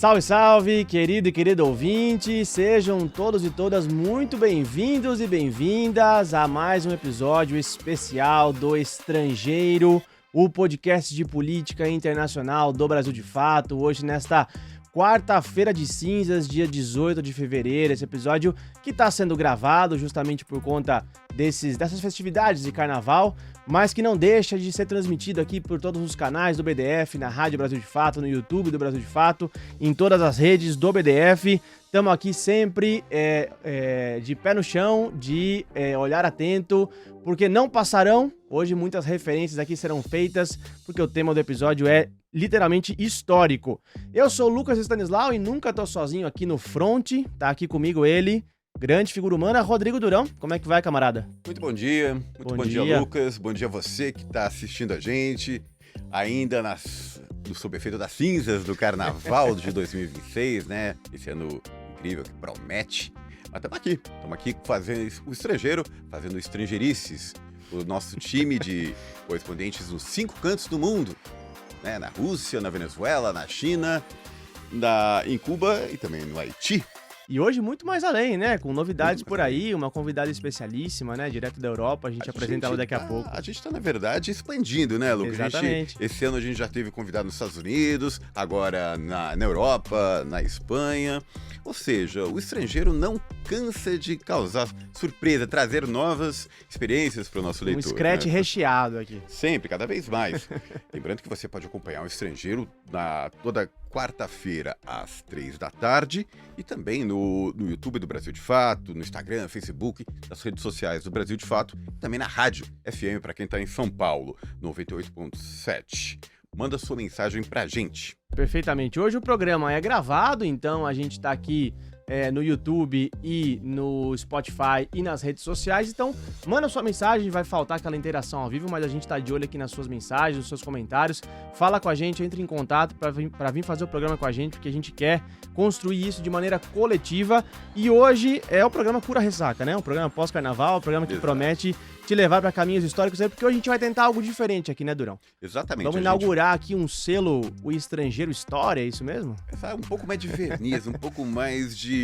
Salve, salve, querido e querido ouvinte, sejam todos e todas muito bem-vindos e bem-vindas a mais um episódio especial do Estrangeiro, o podcast de política internacional do Brasil de Fato, hoje nesta quarta-feira de cinzas, dia 18 de fevereiro, esse episódio que está sendo gravado justamente por conta dessas festividades de carnaval, mas que não deixa de ser transmitido aqui por todos os canais do BDF, na Rádio Brasil de Fato, no YouTube do Brasil de Fato, em todas as redes do BDF. Estamos aqui sempre de pé no chão, de olhar atento, porque não passarão. Hoje muitas referências aqui serão feitas, porque o tema do episódio é literalmente histórico. Eu sou o Lucas Stanislau e nunca tô sozinho aqui no front, tá aqui comigo ele, grande figura humana, Rodrigo Durão. Como é que vai, camarada? Muito bom dia, bom dia, Lucas, bom dia a você que tá assistindo a gente, ainda sob efeito das cinzas do Carnaval de 2026, né? Esse ano incrível que promete. Mas estamos aqui fazendo o estrangeiro, fazendo estrangeirices, o nosso time de correspondentes nos 5 cantos do mundo, né? Na Rússia, na Venezuela, na China, em Cuba e também no Haiti. E hoje muito mais além, né? Com novidades por aí, uma convidada especialíssima, né? Direto da Europa, a gente apresenta ela daqui a pouco. A gente tá, na verdade, expandindo, né, Lucas? Exatamente. Esse ano a gente já teve convidado nos Estados Unidos, agora na Europa, na Espanha. Ou seja, o estrangeiro não cansa de causar surpresa, trazer novas experiências para o nosso leitor. Um scratch, né? Recheado aqui. Sempre, cada vez mais. Lembrando que você pode acompanhar o estrangeiro toda quarta-feira às 3 da tarde e também no YouTube do Brasil de Fato, no Instagram, Facebook, nas redes sociais do Brasil de Fato, também na rádio FM para quem está em São Paulo, 98.7. Manda sua mensagem pra gente. Perfeitamente. Hoje o programa é gravado, então a gente tá aqui no YouTube e no Spotify e nas redes sociais. Então, manda sua mensagem, vai faltar aquela interação ao vivo, mas a gente tá de olho aqui nas suas mensagens, nos seus comentários. Fala com a gente, entre em contato para vir fazer o programa com a gente, porque a gente quer construir isso de maneira coletiva. E hoje é o programa Pura Ressaca, né? Um programa pós-carnaval, um programa que promete te levar para caminhos históricos aí, porque hoje a gente vai tentar algo diferente aqui, né, Durão? Exatamente. Vamos inaugurar aqui um selo, o Estrangeiro História, é isso mesmo? Um pouco mais de verniz, um pouco mais de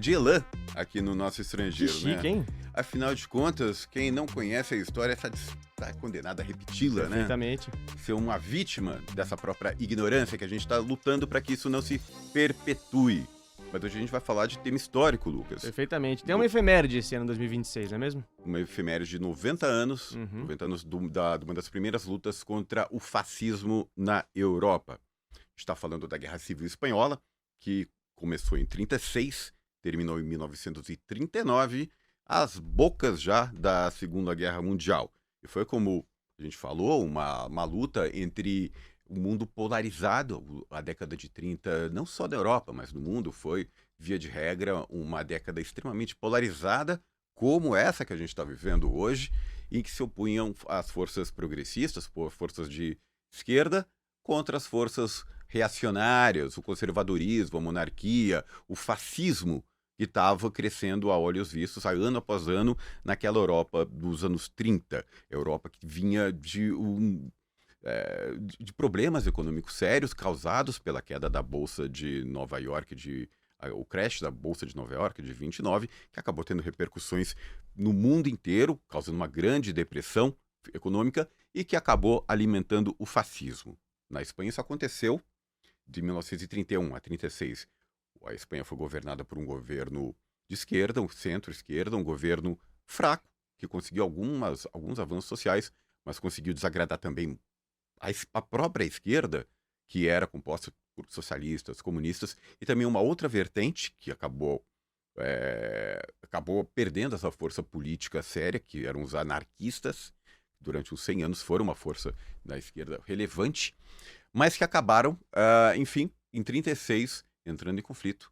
elan aqui no nosso estrangeiro, que chique, né? Hein? Afinal de contas, quem não conhece a história está condenado a repeti-la, né? Perfeitamente. Ser uma vítima dessa própria ignorância que a gente está lutando para que isso não se perpetue. Mas hoje a gente vai falar de tema histórico, Lucas. Perfeitamente. Tem uma efeméride esse ano, 2026, não é mesmo? Uma efeméride de 90 anos, 90 anos de uma das primeiras lutas contra o fascismo na Europa. A gente está falando da Guerra Civil Espanhola, que começou em 1936, terminou em 1939, às bocas já da Segunda Guerra Mundial. E foi, como a gente falou, uma luta entre o mundo polarizado. A década de 30, não só da Europa, mas no mundo, foi, via de regra, uma década extremamente polarizada, como essa que a gente está vivendo hoje, em que se opunham as forças progressistas, forças de esquerda, contra as forças reacionárias, o conservadorismo, a monarquia, o fascismo, que estava crescendo a olhos vistos, ano após ano, naquela Europa dos anos 30. Europa que vinha de problemas econômicos sérios causados pela queda da Bolsa de Nova York, o crash da Bolsa de Nova York de 29, que acabou tendo repercussões no mundo inteiro, causando uma grande depressão econômica e que acabou alimentando o fascismo. Na Espanha isso aconteceu de 1931 a 1936. A Espanha foi governada por um governo de esquerda, um centro-esquerda, um governo fraco, que conseguiu alguns avanços sociais, mas conseguiu desagradar também a própria esquerda, que era composta por socialistas, comunistas, e também uma outra vertente que acabou perdendo essa força política séria, que eram os anarquistas. Durante os 100 anos foram uma força da esquerda relevante, mas que acabaram, enfim, em 1936, entrando em conflito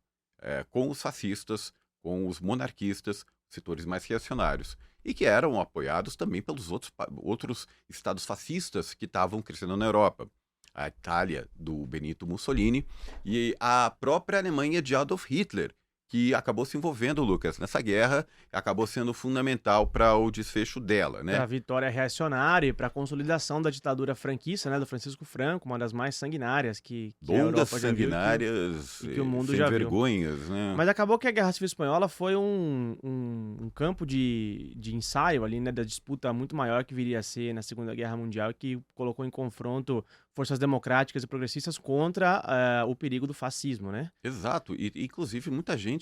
com os fascistas, com os monarquistas, setores mais reacionários, e que eram apoiados também pelos outros estados fascistas que estavam crescendo na Europa. A Itália, do Benito Mussolini, e a própria Alemanha de Adolf Hitler, que acabou se envolvendo, Lucas, nessa guerra, acabou sendo fundamental para o desfecho dela, né? Para a vitória reacionária e para a consolidação da ditadura franquista, né, do Francisco Franco, uma das mais sanguinárias que a Longas, Europa já viu sanguinárias, e que o mundo sem já viu. vergonhas, né? Mas acabou que a Guerra Civil Espanhola foi um campo de ensaio ali, né, da disputa muito maior que viria a ser na Segunda Guerra Mundial, que colocou em confronto forças democráticas e progressistas contra o perigo do fascismo, né? Exato, e inclusive muita gente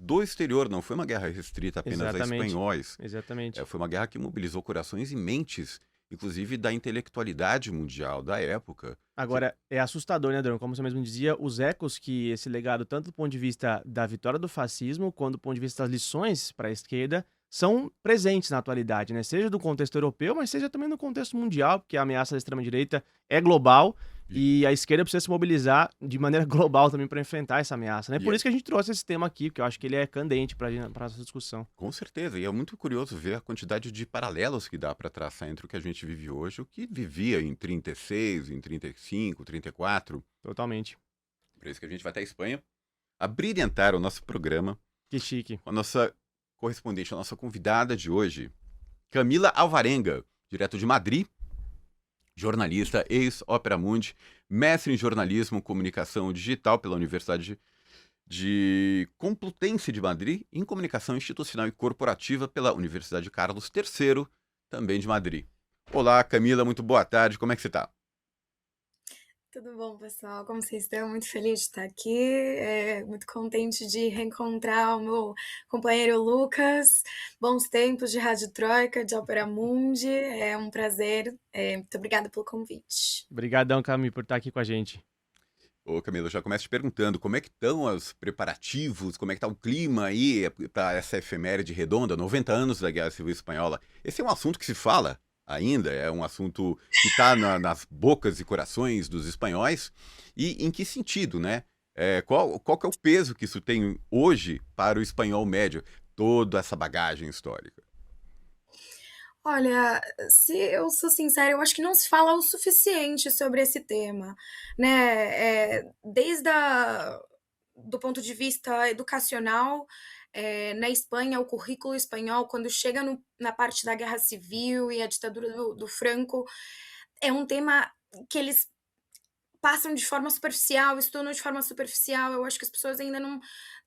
do exterior, não foi uma guerra restrita apenas a espanhóis. Exatamente. Foi uma guerra que mobilizou corações e mentes, inclusive da intelectualidade mundial da época. Agora, é assustador, né, Drão? Como você mesmo dizia, os ecos que esse legado, tanto do ponto de vista da vitória do fascismo, quanto do ponto de vista das lições para a esquerda, são presentes na atualidade, né? Seja do contexto europeu, mas seja também no contexto mundial, porque a ameaça da extrema-direita é global e a esquerda precisa se mobilizar de maneira global também para enfrentar essa ameaça, né? Por isso que a gente trouxe esse tema aqui, porque eu acho que ele é candente para essa discussão. Com certeza, e é muito curioso ver a quantidade de paralelos que dá para traçar entre o que a gente vive hoje e o que vivia em 36, em 35, 34. Totalmente. Por isso que a gente vai até a Espanha a brilhantar o nosso programa. Que chique. Com a nossa correspondente, a nossa convidada de hoje, Camila Alvarenga, direto de Madrid, jornalista, ex-Opera Mundi, mestre em jornalismo e comunicação digital pela Universidade de Complutense de Madrid, em comunicação institucional e corporativa pela Universidade Carlos III, também de Madrid. Olá, Camila, muito boa tarde, como é que você está? Tudo bom, pessoal? Como vocês estão? Muito feliz de estar aqui, muito contente de reencontrar o meu companheiro Lucas. Bons tempos de Rádio Troika, de Opera Mundi, é um prazer. Muito obrigada pelo convite. Obrigadão, Camila, por estar aqui com a gente. Ô, Camila, eu já começo te perguntando como é que estão os preparativos, como é que está o clima aí para essa efeméride redonda, 90 anos da Guerra Civil Espanhola. Esse é um assunto que se fala ainda, é um assunto que está nas bocas e corações dos espanhóis. E em que sentido, né? Qual que é o peso que isso tem hoje para o espanhol médio, toda essa bagagem histórica? Olha, se eu sou sincera, eu acho que não se fala o suficiente sobre esse tema, né? Do ponto de vista educacional, na Espanha, o currículo espanhol, quando chega na parte da Guerra Civil e a ditadura do Franco, é um tema que eles passam de forma superficial, estudam de forma superficial. Eu acho que as pessoas ainda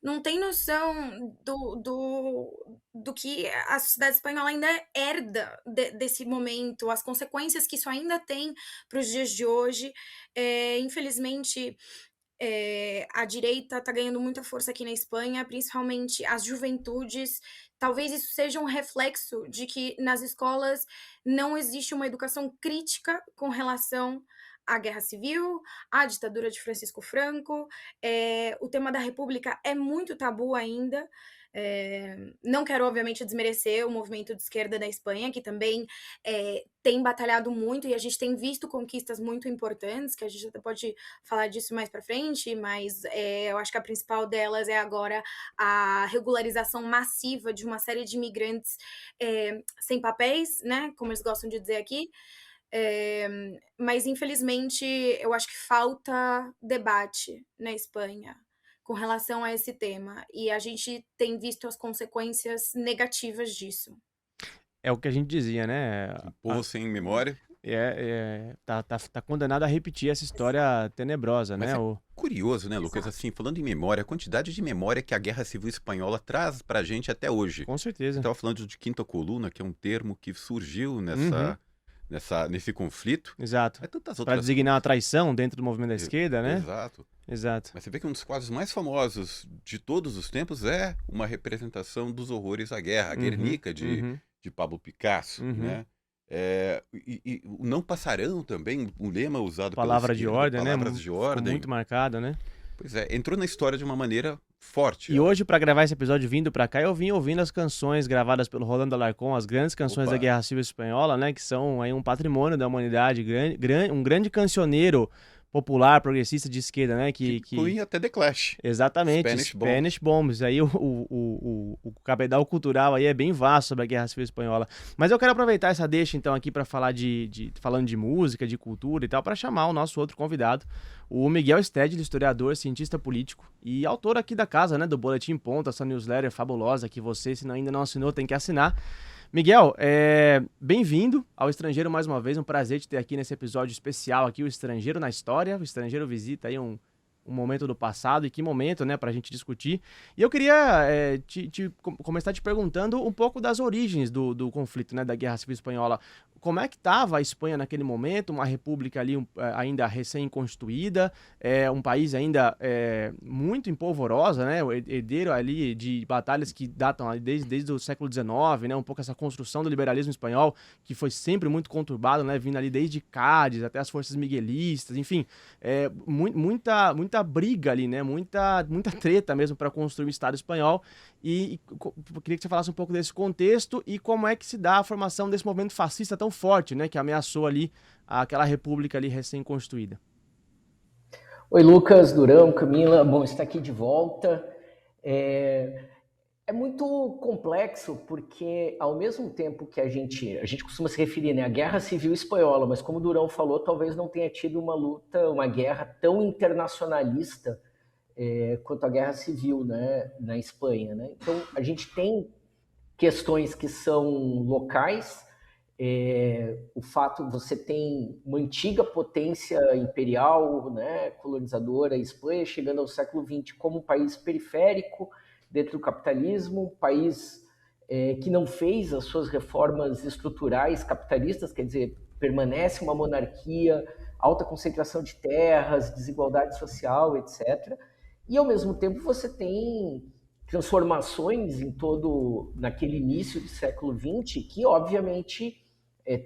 não têm noção do que a sociedade espanhola ainda herda desse momento, as consequências que isso ainda tem para os dias de hoje. Infelizmente, a direita está ganhando muita força aqui na Espanha, principalmente as juventudes. Talvez isso seja um reflexo de que nas escolas não existe uma educação crítica com relação à Guerra Civil, à ditadura de Francisco Franco. O tema da República é muito tabu ainda. Não quero, obviamente, desmerecer o movimento de esquerda da Espanha, que também tem batalhado muito, e a gente tem visto conquistas muito importantes, que a gente até pode falar disso mais para frente, mas eu acho que a principal delas é agora a regularização massiva de uma série de imigrantes sem papéis, né, como eles gostam de dizer aqui. Mas, infelizmente, eu acho que falta debate na Espanha com relação a esse tema, e a gente tem visto as consequências negativas disso. É o que a gente dizia, né? Um povo sem memória. Tá condenado a repetir essa história tenebrosa, Mas né? Curioso, né, Lucas? Assim, falando em memória, a quantidade de memória que a Guerra Civil Espanhola traz pra gente até hoje. Com certeza. Eu estava falando de quinta coluna, que é um termo que surgiu nesse conflito. Exato. Tantas Para outras... designar a traição dentro do movimento da esquerda, né? Exato. Mas você vê que um dos quadros mais famosos de todos os tempos é uma representação dos horrores da guerra, a Guernica de Pablo Picasso, né? E o Não Passarão também, um lema usado Palavra de ordem, né? Palavras de ordem. Muito marcada, né? Pois é, entrou na história de uma maneira forte. E hoje, para gravar esse episódio vindo para cá, eu vim ouvindo as canções gravadas pelo Rolando Alarcón, as grandes canções da Guerra Civil Espanhola, né? Que são aí um patrimônio da humanidade, um grande cancioneiro popular, progressista de esquerda, né? Que inclui até The Clash. Exatamente, Spanish Bombs. Aí o cabedal cultural aí é bem vasto sobre a Guerra Civil Espanhola. Mas eu quero aproveitar essa deixa então aqui para falar falando de música, de cultura e tal, para chamar o nosso outro convidado, o Miguel Stedley, historiador, cientista político e autor aqui da casa, né, do Boletim Ponto, essa newsletter fabulosa que você, se ainda não assinou, tem que assinar. Miguel, bem-vindo ao Estrangeiro mais uma vez, um prazer te ter aqui nesse episódio especial aqui, o Estrangeiro na História. O Estrangeiro visita aí um momento do passado, e que momento, né, pra gente discutir. E eu queria começar te perguntando um pouco das origens do conflito, né, da Guerra Civil Espanhola. Como é que estava a Espanha naquele momento, uma república ali ainda recém-constituída, um país ainda muito empolvorosa, né, herdeiro ali de batalhas que datam ali desde o século XIX, né, um pouco essa construção do liberalismo espanhol, que foi sempre muito conturbado, né, vindo ali desde Cádiz até as forças miguelistas, enfim, muita briga ali, né, muita treta mesmo para construir o Estado espanhol. E queria que você falasse um pouco desse contexto e como é que se dá a formação desse movimento fascista tão forte, né, que ameaçou ali aquela república ali recém-constituída. Oi, Lucas, Durão, Camila, bom estar aqui de volta. É muito complexo porque, ao mesmo tempo que a gente costuma se referir, né, à Guerra Civil Espanhola, mas como o Durão falou, talvez não tenha tido uma guerra tão internacionalista quanto a Guerra Civil, né, na Espanha, né? Então, a gente tem questões que são locais. O fato de você tem uma antiga potência imperial, né, colonizadora, a Espanha, chegando ao século XX como um país periférico dentro do capitalismo, um país que não fez as suas reformas estruturais capitalistas, quer dizer, permanece uma monarquia, alta concentração de terras, desigualdade social, etc. E, ao mesmo tempo, você tem transformações naquele início do século XX que, obviamente,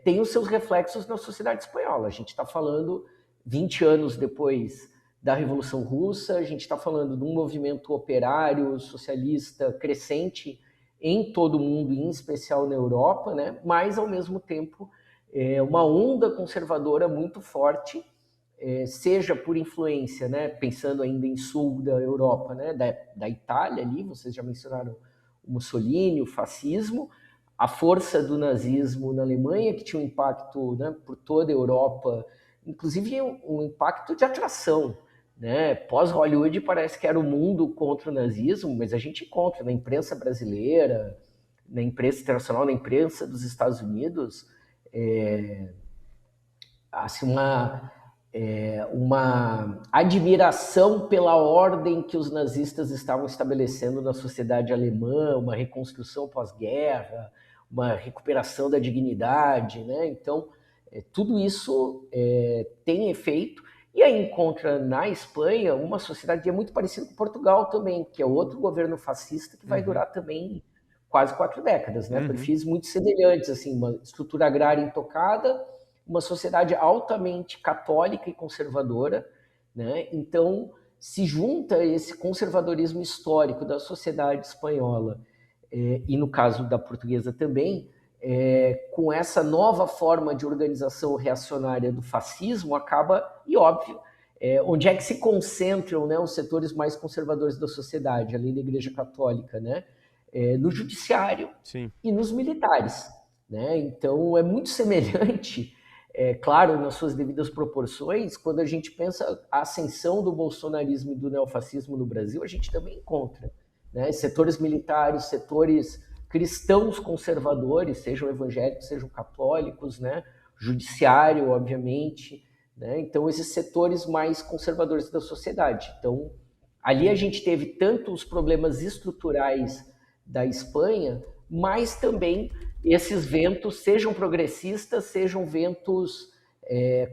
tem os seus reflexos na sociedade espanhola. A gente está falando 20 anos depois da Revolução Russa, a gente está falando de um movimento operário, socialista, crescente em todo o mundo, em especial na Europa, né? Mas, ao mesmo tempo, uma onda conservadora muito forte, seja por influência, né, pensando ainda em sul da Europa, né, da Itália ali, vocês já mencionaram o Mussolini, o fascismo, a força do nazismo na Alemanha, que tinha um impacto, né, por toda a Europa, inclusive um impacto de atração, né? Pós-Hollywood parece que era o mundo contra o nazismo, mas a gente encontra na imprensa brasileira, na imprensa internacional, na imprensa dos Estados Unidos, assim, uma admiração pela ordem que os nazistas estavam estabelecendo na sociedade alemã, uma reconstrução pós-guerra, uma recuperação da dignidade, né? Então, tudo isso tem efeito. E aí encontra na Espanha uma sociedade que é muito parecida com Portugal também, que é outro governo fascista que vai durar também quase 4 décadas, né? Perfis muito semelhantes, assim, uma estrutura agrária intocada, uma sociedade altamente católica e conservadora, né? Então, se junta esse conservadorismo histórico da sociedade espanhola, e no caso da portuguesa também, com essa nova forma de organização reacionária do fascismo, acaba, e óbvio, onde é que se concentram, né, os setores mais conservadores da sociedade, além da Igreja Católica, né? No judiciário. Sim. E nos militares, né? Então, é muito semelhante, claro, nas suas devidas proporções, quando a gente pensa a ascensão do bolsonarismo e do neofascismo no Brasil, a gente também encontra, né, setores militares, setores cristãos conservadores, sejam evangélicos, sejam católicos, né, judiciário, obviamente, né, então esses setores mais conservadores da sociedade. Então, ali a gente teve tanto os problemas estruturais da Espanha, mas também esses ventos, sejam progressistas, sejam ventos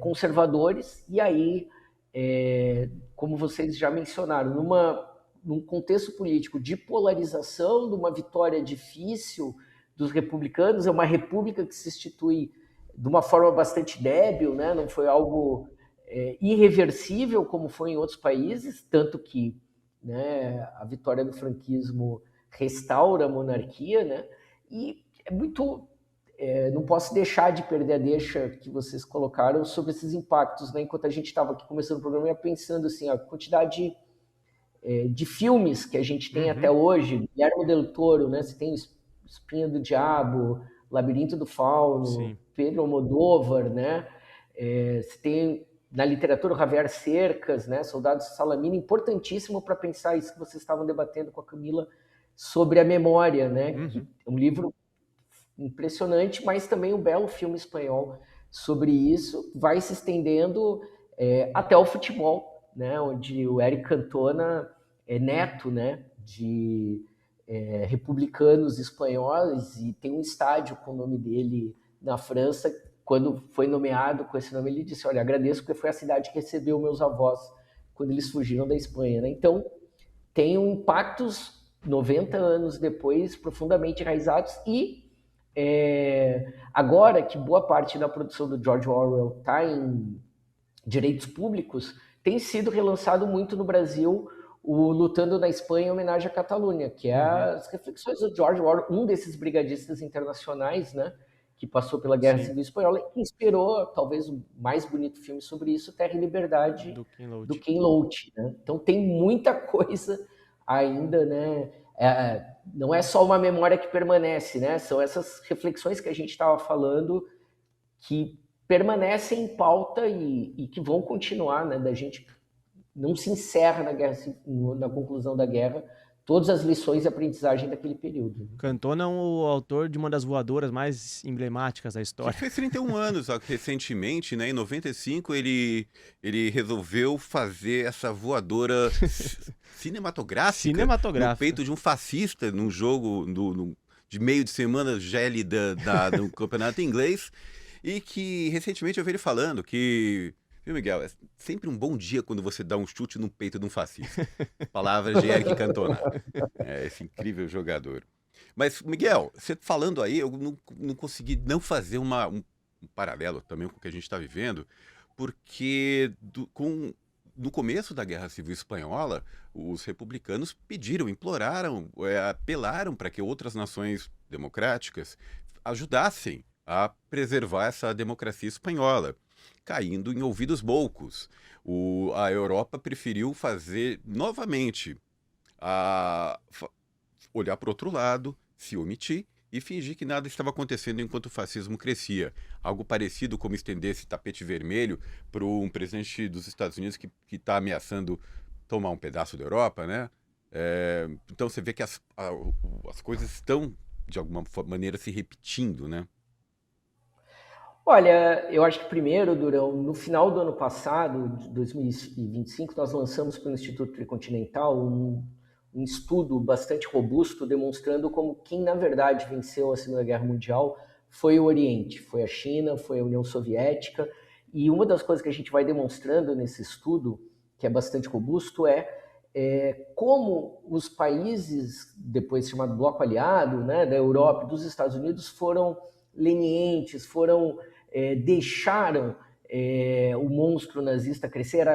conservadores, e aí, como vocês já mencionaram, num contexto político de polarização, de uma vitória difícil dos republicanos, é uma república que se institui de uma forma bastante débil, né? Não foi algo irreversível como foi em outros países, tanto que, né, a vitória do franquismo restaura a monarquia, né? E não posso deixar de perder a deixa que vocês colocaram sobre esses impactos, né? Enquanto a gente estava aqui começando o programa, eu ia pensando assim, a quantidade de filmes que a gente tem até hoje, Guillermo del Toro, né? Você tem Espinha do Diabo, Labirinto do Fauno, Sim. Pedro Almodóvar, né? Você tem na literatura Javier Cercas, né? Soldados de Salamina, importantíssimo para pensar isso que vocês estavam debatendo com a Camila sobre a memória, né? Que é um livro impressionante, mas também um belo filme espanhol sobre isso, vai se estendendo até o futebol, né? Onde o Eric Cantona é neto, né? De republicanos espanhóis e tem um estádio com o nome dele na França. Quando foi nomeado com esse nome, ele disse: olha, agradeço porque foi a cidade que recebeu meus avós quando eles fugiram da Espanha, né? Então, tem impactos 90 anos depois profundamente enraizados e agora que boa parte da produção do George Orwell está em direitos públicos, tem sido relançado muito no Brasil o Lutando na Espanha em homenagem à Catalunha, que é as reflexões do George Orwell, um desses brigadistas internacionais, né, que passou pela Guerra Civil Espanhola, que inspirou talvez o mais bonito filme sobre isso, Terra e Liberdade, do Ken Loach. Né? Então tem muita coisa ainda, né? Não é só uma memória que permanece, né? São essas reflexões que a gente estava falando que permanecem em pauta e que vão continuar, né? Da gente não se encerra na conclusão da guerra todas as lições e aprendizagem daquele período. Cantona é o autor de uma das voadoras mais emblemáticas da história. Que fez 31 anos recentemente, né? Em 95 ele resolveu fazer essa voadora cinematográfica no peito de um fascista num jogo de meio de semana gélida do campeonato inglês, e que recentemente eu vi ele falando que, viu, Miguel, é sempre um bom dia quando você dá um chute no peito de um fascista. Palavras de Eric Cantona, esse incrível jogador. Mas, Miguel, você falando aí, eu não consegui não fazer um paralelo também com o que a gente está vivendo, porque no começo da Guerra Civil Espanhola, os republicanos pediram, imploraram, apelaram para que outras nações democráticas ajudassem a preservar essa democracia espanhola, caindo em ouvidos poucos. A Europa preferiu fazer novamente, olhar para o outro lado, se omitir e fingir que nada estava acontecendo enquanto o fascismo crescia. Algo parecido como estender esse tapete vermelho para um presidente dos Estados Unidos que está ameaçando tomar um pedaço da Europa, né? Então você vê que as coisas estão, de alguma maneira, se repetindo, né? Olha, eu acho que primeiro, Durão, no final do ano passado, de 2025, nós lançamos para o Instituto Tricontinental um estudo bastante robusto demonstrando como quem, na verdade, venceu a Segunda Guerra Mundial foi o Oriente, foi a China, foi a União Soviética. E uma das coisas que a gente vai demonstrando nesse estudo, que é bastante robusto, como os países, depois chamado Bloco Aliado, né, da Europa e dos Estados Unidos, foram lenientes, deixaram o monstro nazista crescer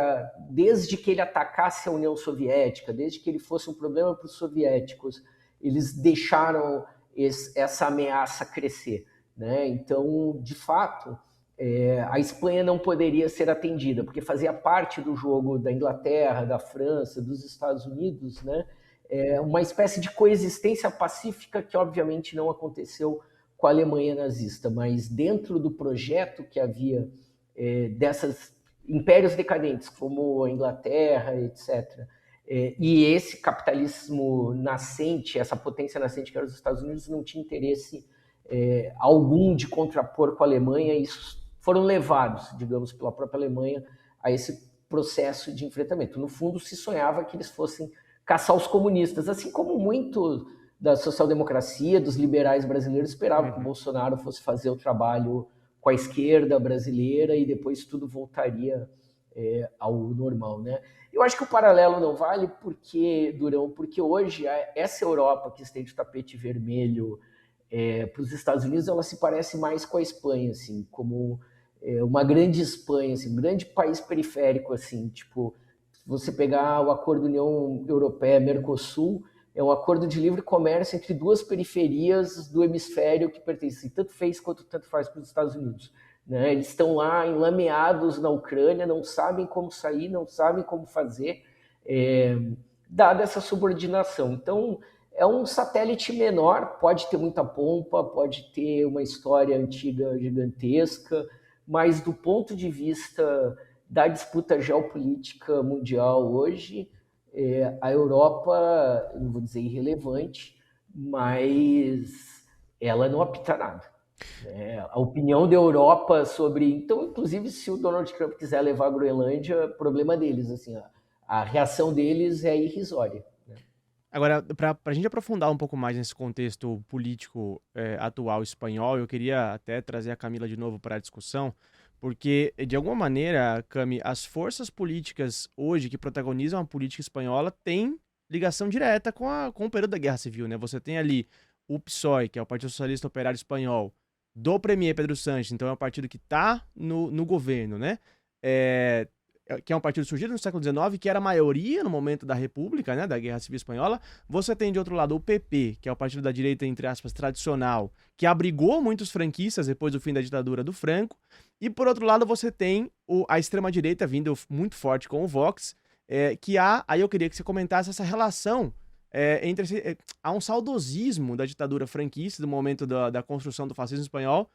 desde que ele atacasse a União Soviética, desde que ele fosse um problema para os soviéticos, eles deixaram essa ameaça crescer. Né? Então, de fato, a Espanha não poderia ser atendida, porque fazia parte do jogo da Inglaterra, da França, dos Estados Unidos, né? Uma espécie de coexistência pacífica que, obviamente, não aconteceu com a Alemanha nazista, mas dentro do projeto que havia dessas impérios decadentes, como a Inglaterra, etc., e esse capitalismo nascente, essa potência nascente que era os Estados Unidos, não tinha interesse algum de contrapor com a Alemanha, e foram levados, digamos, pela própria Alemanha a esse processo de enfrentamento. No fundo, se sonhava que eles fossem caçar os comunistas, assim como muito da social-democracia, dos liberais brasileiros esperavam que o Bolsonaro fosse fazer o trabalho com a esquerda brasileira e depois tudo voltaria ao normal, né? Eu acho que o paralelo não vale porque hoje essa Europa que estende o tapete vermelho para os Estados Unidos, ela se parece mais com a Espanha, assim, como uma grande Espanha, assim, um grande país periférico, assim, tipo, se você pegar o acordo União Europeia-Mercosul, é um acordo de livre comércio entre duas periferias do hemisfério que pertencem, tanto fez quanto tanto faz para os Estados Unidos. Né? Eles estão lá enlameados na Ucrânia, não sabem como sair, não sabem como fazer, dada essa subordinação. Então, é um satélite menor, pode ter muita pompa, pode ter uma história antiga gigantesca, mas do ponto de vista da disputa geopolítica mundial hoje, a Europa, não vou dizer irrelevante, mas ela não apita nada. A opinião da Europa sobre... Então, inclusive, se o Donald Trump quiser levar a Groenlândia, problema deles. Assim, a reação deles é irrisória. Agora, para a gente aprofundar um pouco mais nesse contexto político atual espanhol, eu queria até trazer a Camila de novo para a discussão, porque, de alguma maneira, Cami, as forças políticas hoje que protagonizam a política espanhola têm ligação direta com o período da Guerra Civil, né? Você tem ali o PSOE, que é o Partido Socialista Operário Espanhol, do Premier Pedro Sánchez, então é um partido que está no governo, né? Que é um partido surgido no século XIX, que era a maioria no momento da República, né, da Guerra Civil Espanhola. Você tem, de outro lado, o PP, que é o partido da direita, entre aspas, tradicional, que abrigou muitos franquistas depois do fim da ditadura do Franco. E, por outro lado, você tem a extrema-direita vindo muito forte com o Vox, aí eu queria que você comentasse essa relação há um saudosismo da ditadura franquista, do momento da construção do fascismo espanhol,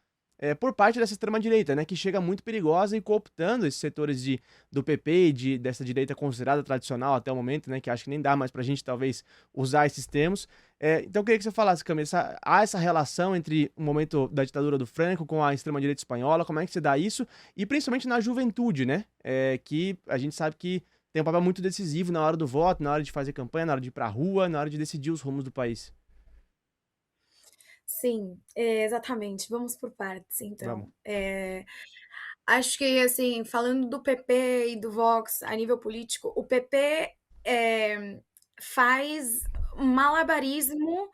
por parte dessa extrema-direita, né, que chega muito perigosa e cooptando esses setores do PP e dessa direita considerada tradicional até o momento, né, que acho que nem dá mais pra gente, talvez, usar esses termos. Então eu queria que você falasse, Camila, há essa relação entre o momento da ditadura do Franco com a extrema-direita espanhola, como é que você dá isso? E principalmente na juventude, né, que a gente sabe que tem um papel muito decisivo na hora do voto, na hora de fazer campanha, na hora de ir pra rua, na hora de decidir os rumos do país. Sim, exatamente. Vamos por partes, Vamos. então. Acho que, assim, falando do PP e do Vox a nível político, o PP faz malabarismo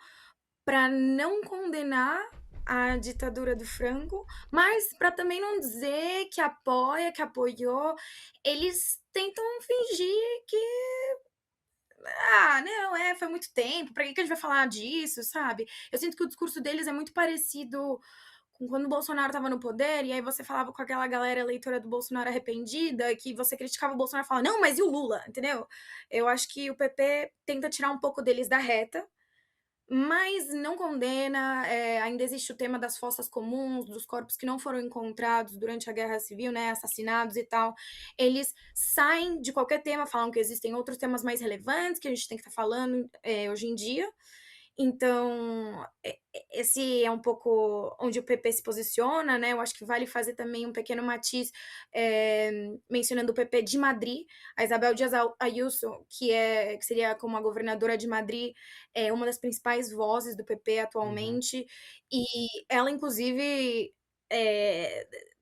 para não condenar a ditadura do Franco, mas para também não dizer que apoia, que apoiou. Eles tentam fingir que não, foi muito tempo, pra que a gente vai falar disso, sabe? Eu sinto que o discurso deles é muito parecido com quando o Bolsonaro estava no poder, e aí você falava com aquela galera eleitora do Bolsonaro arrependida, que você criticava o Bolsonaro e falava, não, mas e o Lula, entendeu? Eu acho que o PP tenta tirar um pouco deles da reta, mas não condena, ainda existe o tema das fossas comuns, dos corpos que não foram encontrados durante a Guerra Civil, né, assassinados e tal. Eles saem de qualquer tema, falam que existem outros temas mais relevantes que a gente tem que estar falando hoje em dia. Então, esse é um pouco onde o PP se posiciona, né? Eu acho que vale fazer também um pequeno matiz, mencionando o PP de Madrid. A Isabel Díaz Ayuso, que seria como a governadora de Madrid, é uma das principais vozes do PP atualmente, e ela, inclusive,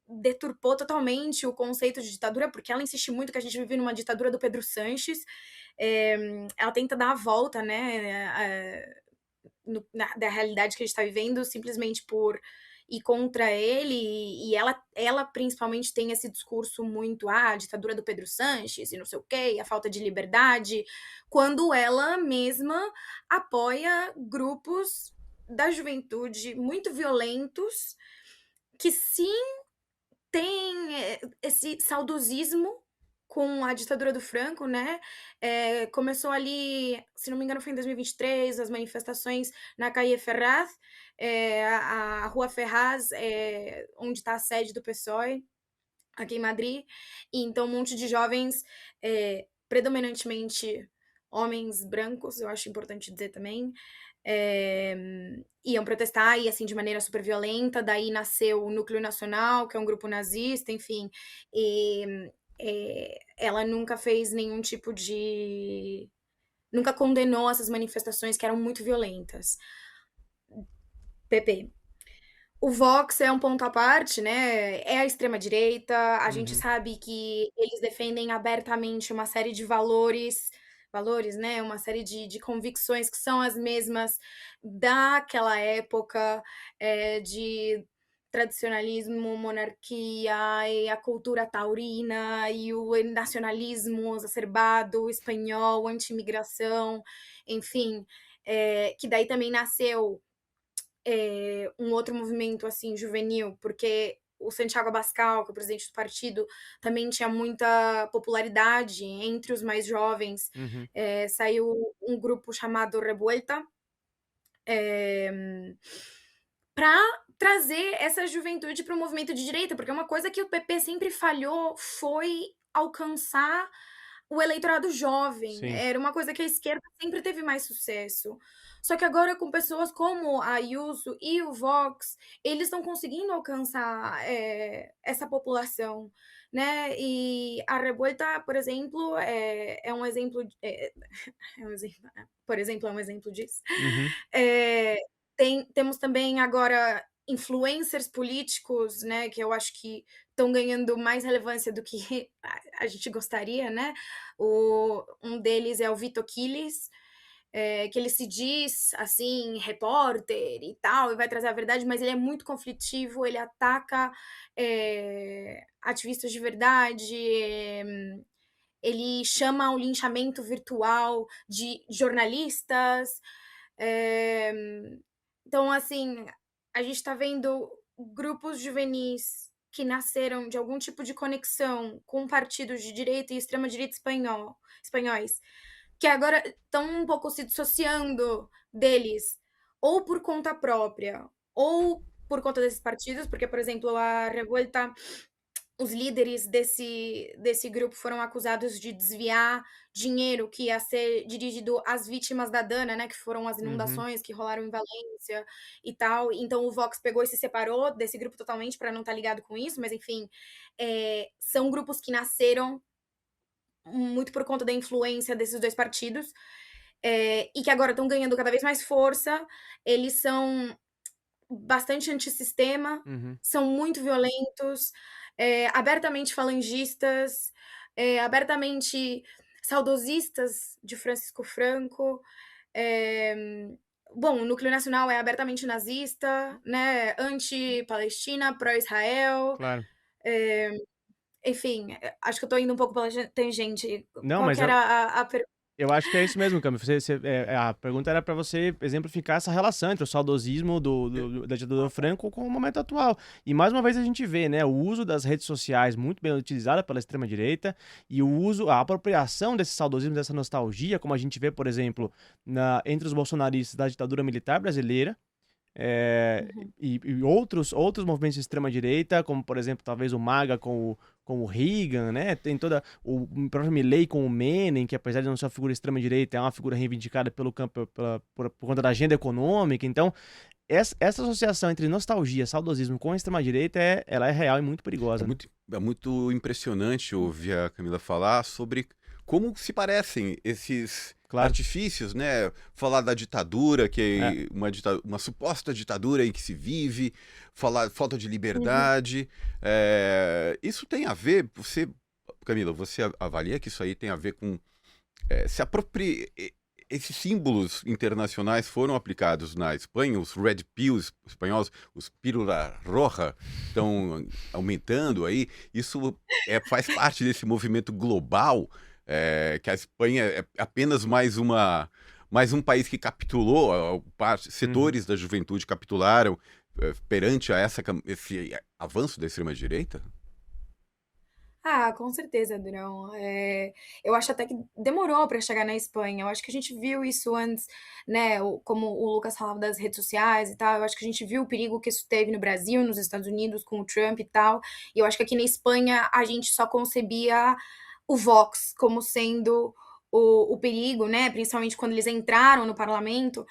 deturpou totalmente o conceito de ditadura, porque ela insiste muito que a gente vive numa ditadura do Pedro Sánchez. Ela tenta dar a volta, né, da realidade que a gente está vivendo, simplesmente por ir contra ele, e ela principalmente tem esse discurso muito, a ditadura do Pedro Sánchez, e não sei o quê, a falta de liberdade, quando ela mesma apoia grupos da juventude muito violentos, que sim, tem esse saudosismo com a ditadura do Franco, né? Começou ali, se não me engano, foi em 2023, as manifestações na Calle Ferraz, a Rua Ferraz, onde está a sede do PSOE, aqui em Madrid. E então, um monte de jovens, predominantemente homens brancos, eu acho importante dizer também, iam protestar, e assim, de maneira super violenta. Daí nasceu o Núcleo Nacional, que é um grupo nazista, enfim. E ela nunca fez nenhum tipo de... Nunca condenou essas manifestações que eram muito violentas. PP. O Vox é um ponto à parte, né? É a extrema-direita. A gente sabe que eles defendem abertamente uma série de valores, né? Uma série de convicções que são as mesmas daquela época, de tradicionalismo, monarquia, e a cultura taurina, e o nacionalismo exacerbado espanhol, anti-imigração, enfim. que daí também nasceu um outro movimento assim juvenil, porque o Santiago Abascal, que é o presidente do partido, também tinha muita popularidade entre os mais jovens. Uhum. Saiu um grupo chamado Revuelta, para trazer essa juventude para o movimento de direita, porque uma coisa que o PP sempre falhou foi alcançar o eleitorado jovem. Sim. Era uma coisa que a esquerda sempre teve mais sucesso. Só que agora, com pessoas como a Ayuso e o Vox, eles estão conseguindo alcançar essa população, né? E a Revuelta, por exemplo, é um exemplo, é um exemplo, por exemplo, é um exemplo disso. Uhum. Temos também agora influencers políticos, né, que eu acho que estão ganhando mais relevância do que a gente gostaria, né? Um deles é o Vito Quiles, que ele se diz assim, repórter e tal, e vai trazer a verdade, mas ele é muito conflitivo, ele ataca ativistas de verdade, ele chama ao linchamento virtual de jornalistas. É, então, assim, a gente está vendo grupos juvenis que nasceram de algum tipo de conexão com partidos de direita e extrema-direita espanhóis, que agora estão um pouco se dissociando deles, ou por conta própria, ou por conta desses partidos, porque, por exemplo, a Revuelta, os líderes desse grupo foram acusados de desviar dinheiro que ia ser dirigido às vítimas da Dana, né, que foram as Uhum. inundações que rolaram em Valência e tal. Então o Vox pegou e se separou desse grupo totalmente para não estar ligado com isso, mas enfim, são grupos que nasceram muito por conta da influência desses dois partidos, e que agora estão ganhando cada vez mais força. Eles são bastante antissistema, Uhum. são muito violentos, abertamente falangistas, abertamente saudosistas de Francisco Franco. Bom, o Núcleo Nacional é abertamente nazista, né, anti-Palestina, pró-Israel. Claro. Enfim, acho que eu tô indo um pouco pela tangente. Não, Qual mas que era a eu acho que é isso mesmo, Cami. A pergunta era para você exemplificar essa relação entre o saudosismo da ditadura Franco com o momento atual. E mais uma vez a gente vê, né, o uso das redes sociais muito bem utilizada pela extrema-direita e a apropriação desse saudosismo, dessa nostalgia, como a gente vê, por exemplo, entre os bolsonaristas da ditadura militar brasileira. Uhum. E outros movimentos de extrema-direita, como, por exemplo, talvez o MAGA com o Reagan, né? Tem toda o próprio Milley com o Menem, que apesar de não ser uma figura extrema-direita, é uma figura reivindicada pelo campo, por conta da agenda econômica. Então, essa associação entre nostalgia, saudosismo com a extrema-direita, ela é real e muito perigosa, né? É muito impressionante ouvir a Camila falar sobre como se parecem esses Claro. artifícios, né? Falar da ditadura, que É. é uma suposta ditadura em que se vive, falar falta de Uhum. liberdade. Isso tem a ver, Camila, você avalia que isso aí tem a ver com se apropriar. Esses símbolos internacionais foram aplicados na Espanha, os Red Pills espanhóis, os Pílula Roja, estão aumentando aí. Isso faz parte desse movimento global, que a Espanha é apenas mais um país que capitulou, setores da juventude capitularam perante esse avanço da extrema-direita? Ah, com certeza, Durão. Eu acho até que demorou para chegar na Espanha. Eu acho que a gente viu isso antes, né? Como o Lucas falava das redes sociais e tal. Eu acho que a gente viu o perigo que isso teve no Brasil, nos Estados Unidos, com o Trump e tal. E eu acho que aqui na Espanha a gente só concebia o Vox como sendo o perigo, né? Principalmente quando eles entraram no parlamento.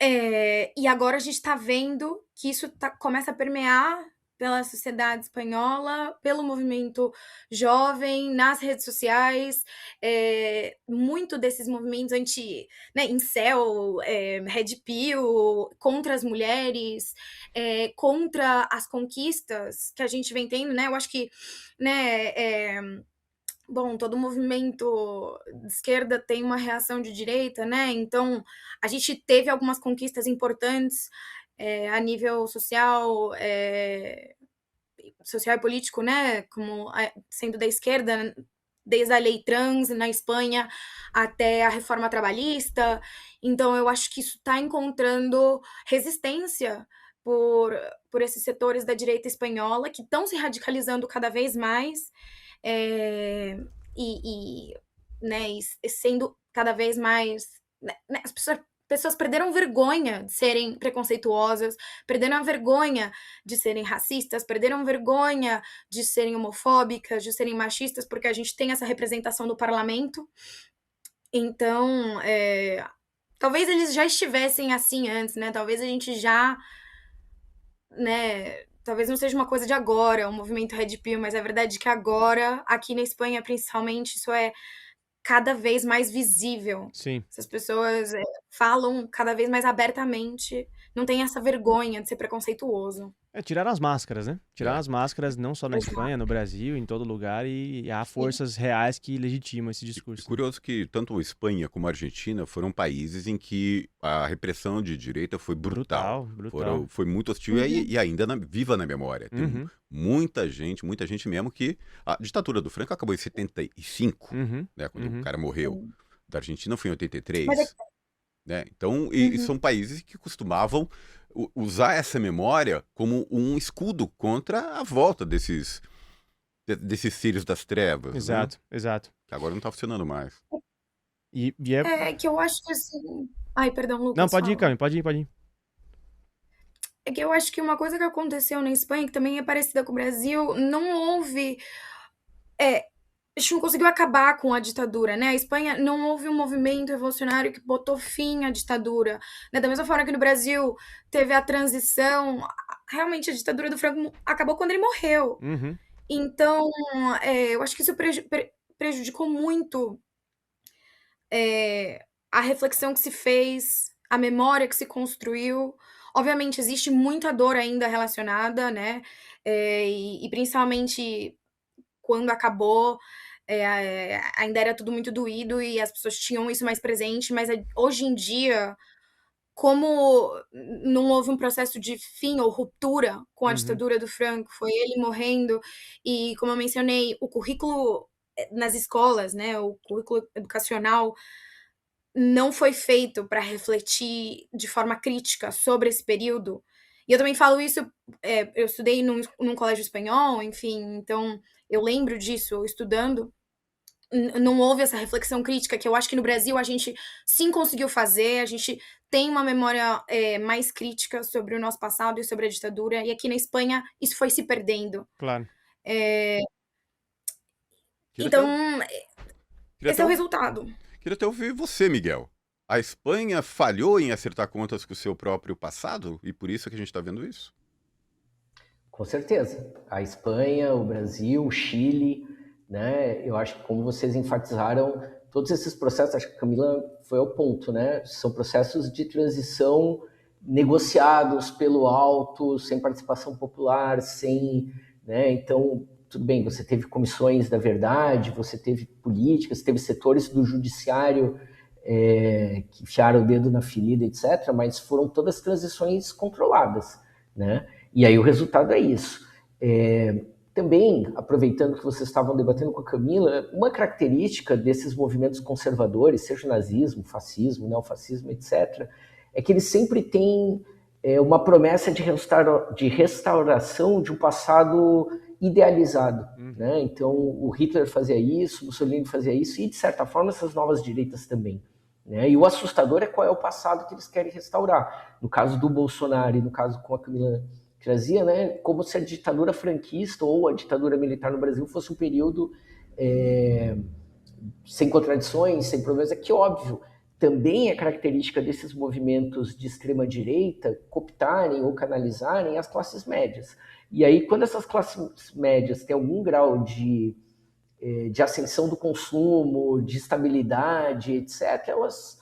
E agora a gente está vendo que isso começa a permear pela sociedade espanhola, pelo movimento jovem, nas redes sociais, muito desses movimentos né, incel, red pill, contra as mulheres, contra as conquistas que a gente vem tendo, né? Eu acho que, né, bom, todo movimento de esquerda tem uma reação de direita, né? Então, a gente teve algumas conquistas importantes a nível social e político, né? Como sendo da esquerda desde a lei trans na Espanha até a reforma trabalhista. Então, eu acho que isso está encontrando resistência por esses setores da direita espanhola que estão se radicalizando cada vez mais e sendo cada vez mais... Né, as pessoas perderam vergonha de serem preconceituosas, perderam a vergonha de serem racistas, perderam vergonha de serem homofóbicas, de serem machistas, porque a gente tem essa representação no parlamento. Então, talvez eles já estivessem assim antes, né? Talvez a gente já... né? Talvez não seja uma coisa de agora, o movimento Red Pill, mas é verdade que agora, aqui na Espanha principalmente, isso é cada vez mais visível. Sim. Essas pessoas falam cada vez mais abertamente, não tem essa vergonha de ser preconceituoso. Tiraram as máscaras, né? Tiraram as máscaras não só na Espanha, no Brasil, em todo lugar, e há forças reais que legitimam esse discurso. É curioso que tanto a Espanha como a Argentina foram países em que a repressão de direita foi brutal. Foi muito hostil e ainda viva na memória. Tem muita gente mesmo que... A ditadura do Franco acabou em 75, né, quando o cara morreu. Da Argentina foi em 83. Né? Então, e são países que costumavam usar essa memória como um escudo contra a volta desses seres das trevas. Exato, né? exato. Que agora não está funcionando mais. É que eu acho que assim... Ai, perdão, Lucas. Não, pode ir, Cami, pode ir. É que eu acho que uma coisa que aconteceu na Espanha, que também é parecida com o Brasil, não houve... a gente não conseguiu acabar com a ditadura, né? A Espanha não houve um movimento revolucionário que botou fim à ditadura. Né? Da mesma forma que no Brasil teve a transição, realmente a ditadura do Franco acabou quando ele morreu. Então, eu acho que isso prejudicou muito a reflexão que se fez, a memória que se construiu. Obviamente, existe muita dor ainda relacionada, né? E principalmente quando acabou, ainda era tudo muito doído e as pessoas tinham isso mais presente, mas hoje em dia, como não houve um processo de fim ou ruptura com a ditadura do Franco, foi ele morrendo, e como eu mencionei, o currículo nas escolas, né, o currículo educacional não foi feito para refletir de forma crítica sobre esse período. E eu também falo isso, eu estudei num colégio espanhol, enfim, então eu lembro disso, estudando, não houve essa reflexão crítica, que eu acho que no Brasil a gente sim conseguiu fazer, a gente tem uma memória mais crítica sobre o nosso passado e sobre a ditadura, e aqui na Espanha isso foi se perdendo. Claro. Então, esse é o resultado. Queria até ouvir você, Miguel. A Espanha falhou em acertar contas com o seu próprio passado? E por isso que a gente está vendo isso? Com certeza. A Espanha, o Brasil, o Chile, né? Eu acho que, como vocês enfatizaram, todos esses processos, acho que a Camila foi ao ponto, né? São processos de transição negociados pelo alto, sem participação popular, sem... né? Então, tudo bem, você teve comissões da verdade, você teve políticas, teve setores do judiciário que enfiaram o dedo na ferida, etc., mas foram todas transições controladas, né? E aí o resultado é isso. Também, aproveitando que vocês estavam debatendo com a Camila, uma característica desses movimentos conservadores, seja o nazismo, fascismo, neofascismo, etc., é que eles sempre têm uma promessa de restauração de um passado idealizado. Né? Então, o Hitler fazia isso, Mussolini fazia isso, e, de certa forma, essas novas direitas também. Né? E o assustador é qual é o passado que eles querem restaurar. No caso do Bolsonaro e no caso com a Camila trazia, né, como se a ditadura franquista ou a ditadura militar no Brasil fosse um período sem contradições, sem problemas. É que, óbvio, também é característica desses movimentos de extrema-direita cooptarem ou canalizarem as classes médias. E aí, quando essas classes médias têm algum grau de ascensão do consumo, de estabilidade, etc., elas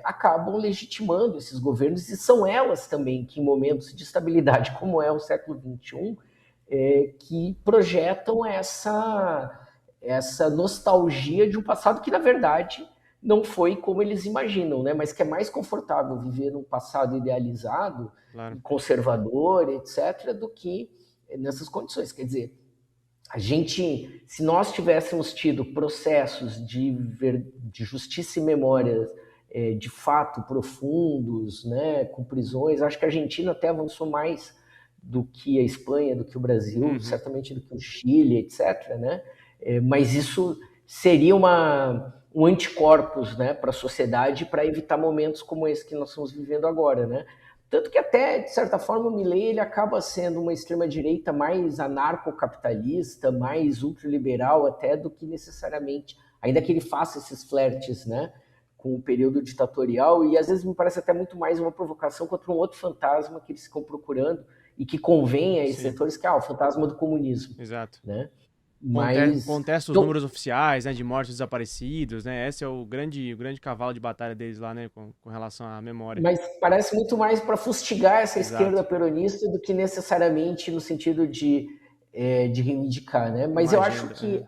acabam legitimando esses governos, e são elas também que, em momentos de estabilidade, como é o século XXI, que projetam essa nostalgia de um passado que, na verdade, não foi como eles imaginam, né? Mas que é mais confortável viver num passado idealizado, claro, conservador, etc., do que nessas condições. Quer dizer, se nós tivéssemos tido processos de justiça e memória de fato profundos, né, com prisões, acho que a Argentina até avançou mais do que a Espanha, do que o Brasil, certamente do que o Chile, etc., né? Mas isso seria um anticorpos, né, para a sociedade, para evitar momentos como esse que nós estamos vivendo agora, né? Tanto que até, de certa forma, o Milei ele acaba sendo uma extrema-direita mais anarcocapitalista, mais ultraliberal até do que necessariamente, ainda que ele faça esses flertes, né, com o período ditatorial, e às vezes me parece até muito mais uma provocação contra um outro fantasma que eles ficam procurando e que convém a esses setores, que é o fantasma do comunismo. Exato. Né? Mas contesta os números oficiais, né, de mortos desaparecidos, né? Esse é o grande cavalo de batalha deles lá, né, com relação à memória. Mas parece muito mais para fustigar essa esquerda peronista do que necessariamente no sentido de reivindicar, né? Mas eu acho que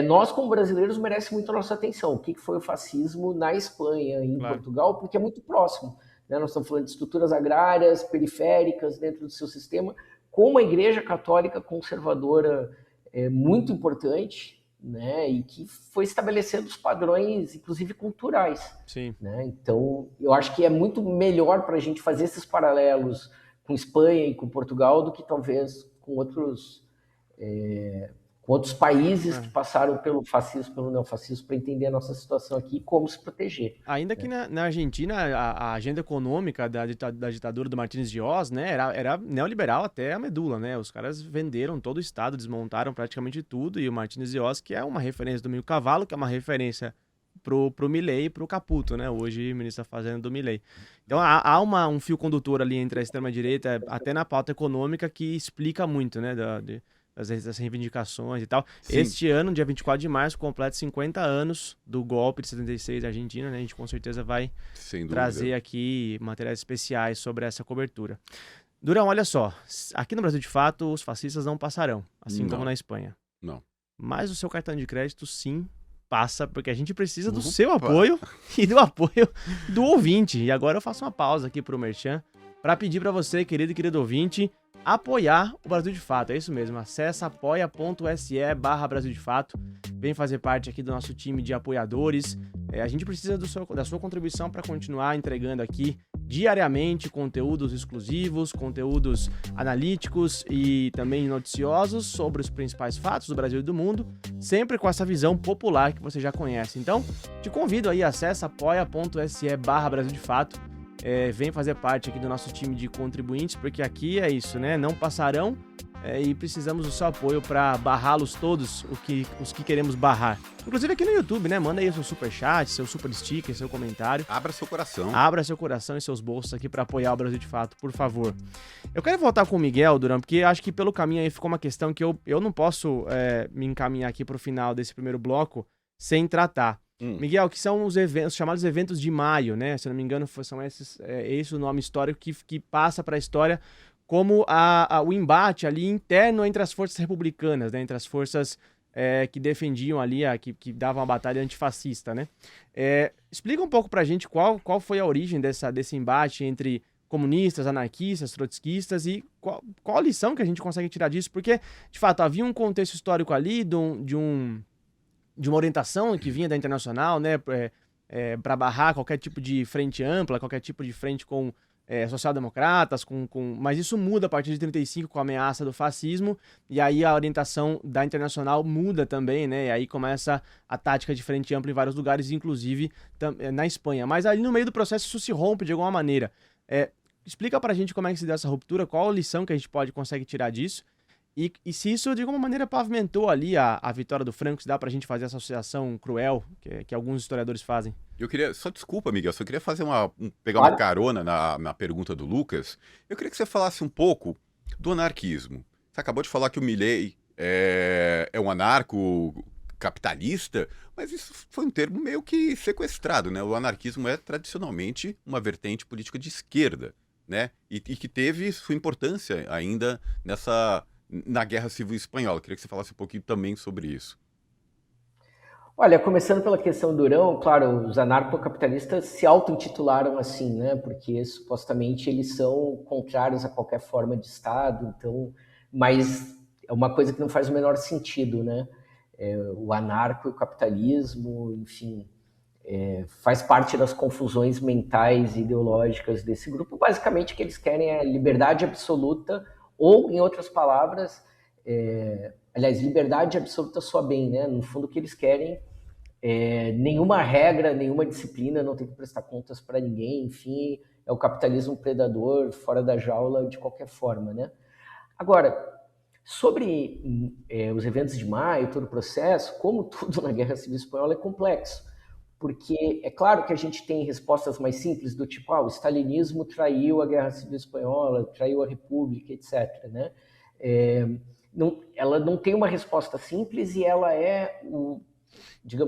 nós, como brasileiros, merece muito a nossa atenção. O que foi o fascismo na Espanha, em Portugal, porque é muito próximo. Né? Nós estamos falando de estruturas agrárias, periféricas, dentro do seu sistema, com uma igreja católica conservadora muito importante, né? E que foi estabelecendo os padrões, inclusive culturais. Sim. Né? Então, eu acho que é muito melhor para a gente fazer esses paralelos com Espanha e com Portugal do que talvez com outros países que passaram pelo fascismo, pelo neofascismo, para entender a nossa situação aqui e como se proteger. Ainda que na Argentina, a agenda econômica da ditadura do Martínez de Oz, né, era neoliberal até a medula, né? Os caras venderam todo o Estado, desmontaram praticamente tudo, e o Martínez de Oz, que é uma referência do Domingos Cavalo, que é uma referência pro Milei e pro Caputo, né? Hoje, ministro da Fazenda do Milei. Então, há um fio condutor ali entre a extrema-direita, até na pauta econômica, que explica muito, né, das reivindicações e tal. Sim. Este ano, dia 24 de março, completa 50 anos do golpe de 76 da Argentina, né? A gente com certeza vai trazer aqui materiais especiais sobre essa cobertura. Durão, olha só, aqui no Brasil, de fato, os fascistas não passarão, assim como na Espanha. Não. Mas o seu cartão de crédito, sim, passa, porque a gente precisa do seu apoio e do apoio do ouvinte. E agora eu faço uma pausa aqui pro Merchan para pedir para você, querido e querido ouvinte, apoiar o Brasil de Fato. É isso mesmo, acesse apoia.se/Brasil de Fato. Vem fazer parte aqui do nosso time de apoiadores. A gente precisa da sua contribuição para continuar entregando aqui diariamente conteúdos exclusivos, conteúdos analíticos e também noticiosos sobre os principais fatos do Brasil e do mundo, sempre com essa visão popular que você já conhece. Então, te convido aí, acesse apoia.se/Brasil de Fato. Vem fazer parte aqui do nosso time de contribuintes, porque aqui é isso, né? Não passarão e precisamos do seu apoio para barrá-los todos, os que queremos barrar. Inclusive aqui no YouTube, né? Manda aí o seu superchat, seu super sticker, seu comentário. Abra seu coração. Abra seu coração e seus bolsos aqui para apoiar o Brasil de Fato, por favor. Eu quero voltar com o Miguel, Durão, porque acho que pelo caminho aí ficou uma questão que eu não posso me encaminhar aqui para o final desse primeiro bloco sem tratar. Miguel, que são os chamados eventos de maio, né? Se eu não me engano, são esse o nome histórico que passa para a história como o embate ali interno entre as forças republicanas, né? Entre as forças que defendiam ali, que davam a batalha antifascista, né? Explica um pouco para a gente qual foi a origem desse embate entre comunistas, anarquistas, trotskistas e qual a lição que a gente consegue tirar disso, porque, de fato, havia um contexto histórico ali de uma orientação que vinha da Internacional, né, para barrar qualquer tipo de frente ampla, qualquer tipo de frente com social-democratas, mas isso muda a partir de 1935 com a ameaça do fascismo, e aí a orientação da Internacional muda também, né, e aí começa a tática de frente ampla em vários lugares, inclusive na Espanha. Mas ali no meio do processo isso se rompe de alguma maneira. Explica pra gente como é que se deu essa ruptura, qual a lição que a gente consegue tirar disso, e se isso, de alguma maneira, pavimentou ali a vitória do Franco, se dá pra gente fazer essa associação cruel que alguns historiadores fazem. Eu queria, desculpa, Miguel, só queria fazer pegar uma carona na pergunta do Lucas. Eu queria que você falasse um pouco do anarquismo. Você acabou de falar que o Milei é um anarco-capitalista, mas isso foi um termo meio que sequestrado, né? O anarquismo é tradicionalmente uma vertente política de esquerda, né? E que teve sua importância ainda na Guerra Civil Espanhola. Queria que você falasse um pouquinho também sobre isso. Olha, começando pela questão do Durão, claro, os anarcocapitalistas se auto-intitularam assim, né? Porque supostamente eles são contrários a qualquer forma de Estado, então, mas é uma coisa que não faz o menor sentido, né? O anarco e o capitalismo, enfim, faz parte das confusões mentais e ideológicas desse grupo. Basicamente, o que eles querem é liberdade absoluta, ou, em outras palavras, aliás, liberdade absoluta soa bem, né? No fundo, o que eles querem nenhuma regra, nenhuma disciplina, não tem que prestar contas para ninguém, enfim, é o capitalismo predador, fora da jaula, de qualquer forma, né? Agora, sobre os eventos de maio, todo o processo, como tudo na Guerra Civil Espanhola é complexo, porque é claro que a gente tem respostas mais simples do tipo, o stalinismo traiu a Guerra Civil Espanhola, traiu a República, etc., né? Ela não tem uma resposta simples e ela é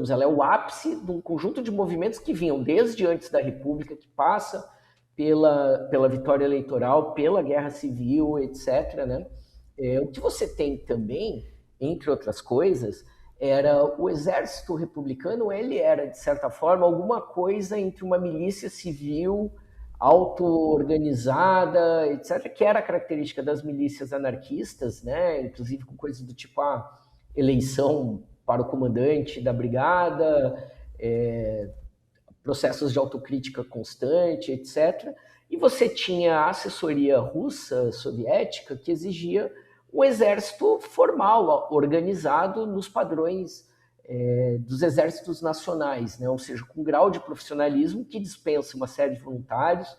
ela é o ápice de um conjunto de movimentos que vinham desde antes da República, que passa pela vitória eleitoral, pela Guerra Civil, etc., né? O que você tem também, entre outras coisas, era o exército republicano, ele era, de certa forma, alguma coisa entre uma milícia civil auto-organizada, etc., que era a característica das milícias anarquistas, né? Inclusive com coisas do tipo eleição para o comandante da brigada, processos de autocrítica constante, etc. E você tinha a assessoria russa, soviética, que exigia um exército formal, organizado nos padrões dos exércitos nacionais, né? Ou seja, com grau de profissionalismo que dispensa uma série de voluntários.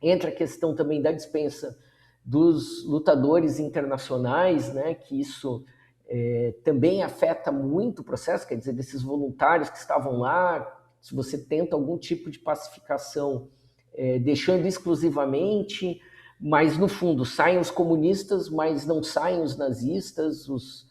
Entra a questão também da dispensa dos lutadores internacionais, né? Que isso também afeta muito o processo, quer dizer, desses voluntários que estavam lá, se você tenta algum tipo de pacificação, deixando exclusivamente, mas no fundo saem os comunistas, mas não saem os nazistas, os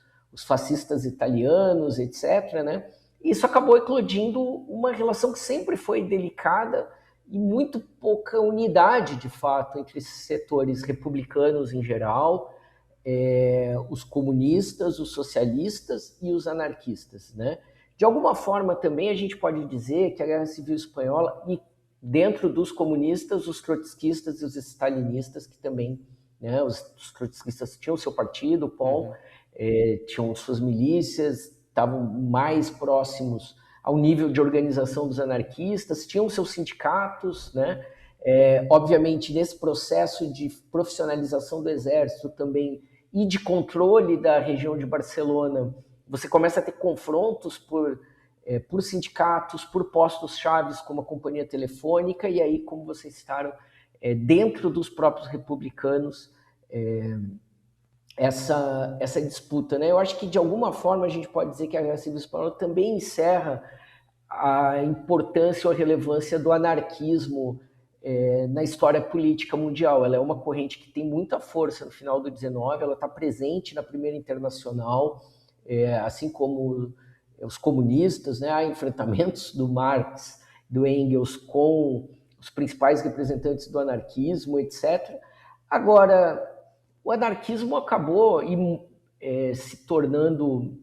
fascistas italianos, etc., né? Isso acabou eclodindo uma relação que sempre foi delicada e muito pouca unidade, de fato, entre esses setores republicanos em geral, os comunistas, os socialistas e os anarquistas, né? De alguma forma também a gente pode dizer que a Guerra Civil Espanhola, e dentro dos comunistas, os trotskistas e os stalinistas, que também, né, os trotskistas tinham seu partido, o POL, tinham suas milícias, estavam mais próximos ao nível de organização dos anarquistas, tinham seus sindicatos, né? Obviamente, nesse processo de profissionalização do exército também e de controle da região de Barcelona, você começa a ter confrontos por sindicatos, por postos chaves como a companhia telefônica, e aí, como vocês citaram, dentro dos próprios republicanos, essa disputa, né? Eu acho que, de alguma forma, a gente pode dizer que a Guerra Civil Espanhola também encerra a importância ou a relevância do anarquismo na história política mundial. Ela é uma corrente que tem muita força no final do 19, ela está presente na Primeira Internacional, assim como os comunistas, né? Há enfrentamentos do Marx, do Engels com os principais representantes do anarquismo, etc. Agora, o anarquismo acabou se tornando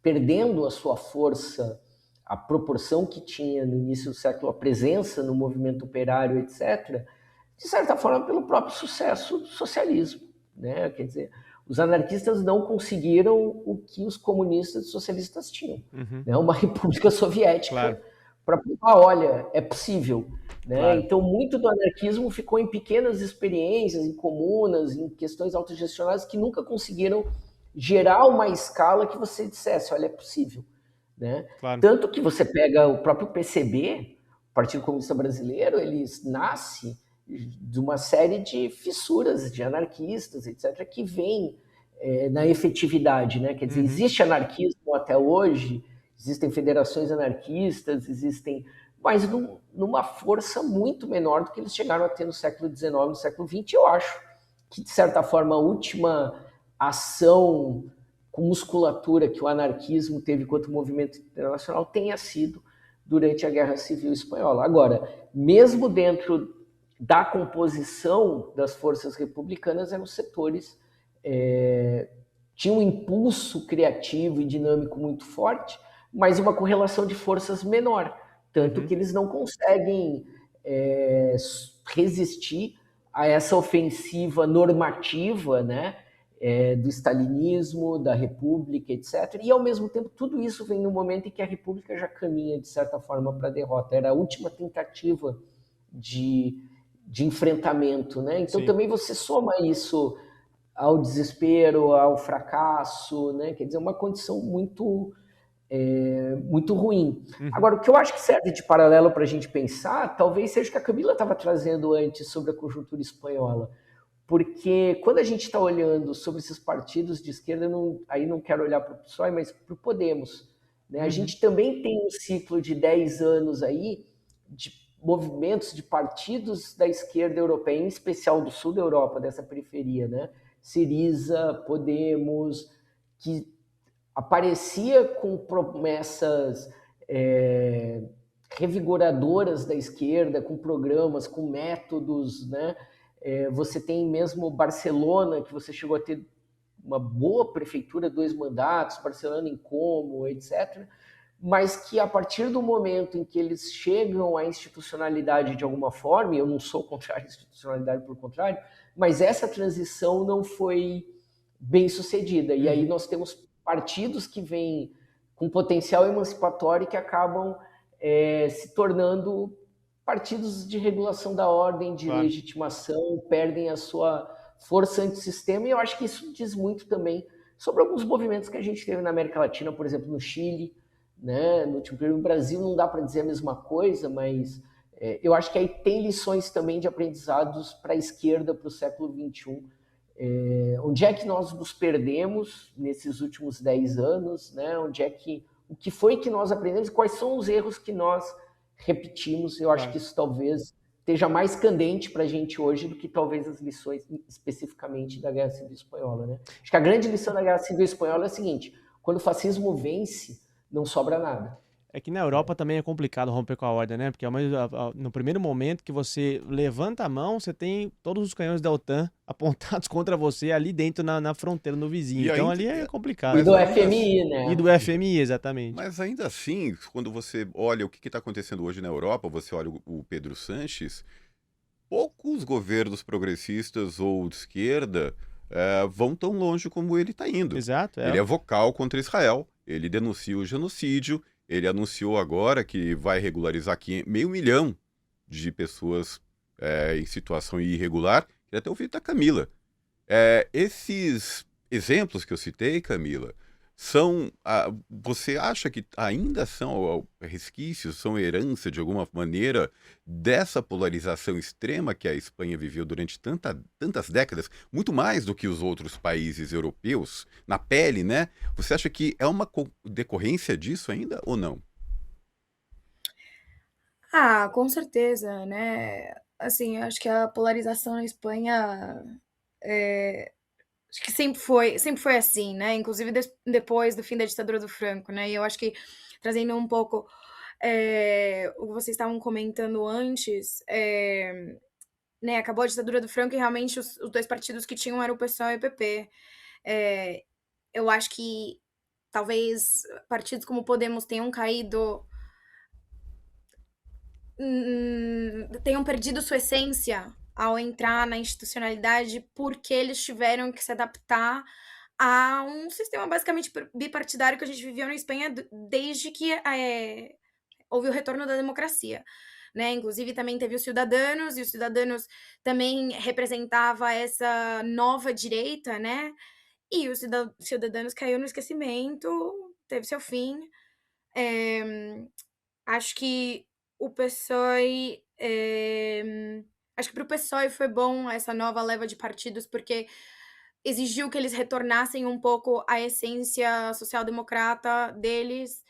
perdendo a sua força, a proporção que tinha no início do século, a presença no movimento operário, etc., de certa forma pelo próprio sucesso do socialismo, né? Quer dizer, os anarquistas não conseguiram o que os comunistas e socialistas tinham, né? Uma república soviética para provar, olha, é possível, né? Claro. Então, muito do anarquismo ficou em pequenas experiências, em comunas, em questões autogestionadas que nunca conseguiram gerar uma escala que você dissesse, olha, é possível, né? Claro. Tanto que você pega o próprio PCB, o Partido Comunista Brasileiro, ele nasce de uma série de fissuras de anarquistas, etc., que vem na efetividade, né? Quer dizer, existe anarquismo até hoje, existem federações anarquistas, mas numa força muito menor do que eles chegaram a ter no século XIX, no século XX. Eu acho que, de certa forma, a última ação com musculatura que o anarquismo teve quanto movimento internacional tenha sido durante a Guerra Civil Espanhola. Agora, mesmo dentro da composição das forças republicanas, eram setores tinham um impulso criativo e dinâmico muito forte, mas uma correlação de forças menor, tanto que eles não conseguem resistir a essa ofensiva normativa, né, do stalinismo, da república, etc. E, ao mesmo tempo, tudo isso vem no momento em que a república já caminha, de certa forma, para a derrota. Era a última tentativa de enfrentamento, né? Então, Sim. também você soma isso ao desespero, ao fracasso, né? Quer dizer, uma condição muito ruim. Agora, o que eu acho que serve de paralelo para a gente pensar, talvez seja o que a Camila estava trazendo antes sobre a conjuntura espanhola. Porque quando a gente está olhando sobre esses partidos de esquerda, aí não quero olhar para o PSOE, mas para o Podemos. Né? A gente também tem um ciclo de 10 anos aí de movimentos de partidos da esquerda europeia, em especial do sul da Europa, dessa periferia, né? Syriza, Podemos, que aparecia com promessas revigoradoras da esquerda, com programas, com métodos, né? Você tem mesmo Barcelona, que você chegou a ter uma boa prefeitura, 2 mandatos, Barcelona em Como, etc., mas que a partir do momento em que eles chegam à institucionalidade de alguma forma, e eu não sou contrário à institucionalidade, por contrário, mas essa transição não foi bem sucedida. E aí nós temos partidos que vêm com potencial emancipatório e que acabam se tornando partidos de regulação da ordem, de legitimação, perdem a sua força antissistema, e eu acho que isso diz muito também sobre alguns movimentos que a gente teve na América Latina, por exemplo, no Chile, né? No último período, no Brasil não dá para dizer a mesma coisa, mas eu acho que aí tem lições também de aprendizados para a esquerda, para o século XXI. Onde é que nós nos perdemos nesses últimos 10 anos, né? O que foi que nós aprendemos e quais são os erros que nós repetimos? Eu acho que isso talvez esteja mais candente para a gente hoje do que talvez as lições especificamente da Guerra Civil Espanhola, né? Acho que a grande lição da Guerra Civil Espanhola é a seguinte: quando o fascismo vence, não sobra nada. É que na Europa também é complicado romper com a ordem, né? Porque no primeiro momento que você levanta a mão, você tem todos os canhões da OTAN apontados contra você ali dentro na fronteira, no vizinho. E então ainda, ali é complicado. E do FMI, né? E do FMI, exatamente. Mas ainda assim, quando você olha o que está acontecendo hoje na Europa, você olha o Pedro Sánchez, poucos governos progressistas ou de esquerda vão tão longe como ele está indo. Exato. Ele é vocal contra Israel, ele denuncia o genocídio, ele anunciou agora que vai regularizar aqui 500 mil de pessoas em situação irregular. Queria até ouvir da Camila. Esses exemplos que eu citei, Camila, você acha que ainda são resquícios, são herança de alguma maneira dessa polarização extrema que a Espanha viveu durante tantas décadas, muito mais do que os outros países europeus, na pele, né? Você acha que é uma decorrência disso ainda ou não? Com certeza, né? Assim, eu acho que a polarização na Espanha acho que sempre foi assim, né? Inclusive depois do fim da ditadura do Franco, né? E eu acho que trazendo um pouco o que vocês estavam comentando antes, né? Acabou a ditadura do Franco e realmente os 2 partidos que tinham eram o PSOL e o PP. Eu acho que talvez partidos como o Podemos tenham caído, tenham perdido sua essência ao entrar na institucionalidade, porque eles tiveram que se adaptar a um sistema basicamente bipartidário que a gente viveu na Espanha desde que houve o retorno da democracia, né? Inclusive também teve os Ciudadanos, e os Ciudadanos também representava essa nova direita, né? E os Ciudadanos caiu no esquecimento, teve seu fim. Acho que o PSOE, acho que para o PSOE foi bom essa nova leva de partidos, porque exigiu que eles retornassem um pouco à essência social-democrata deles,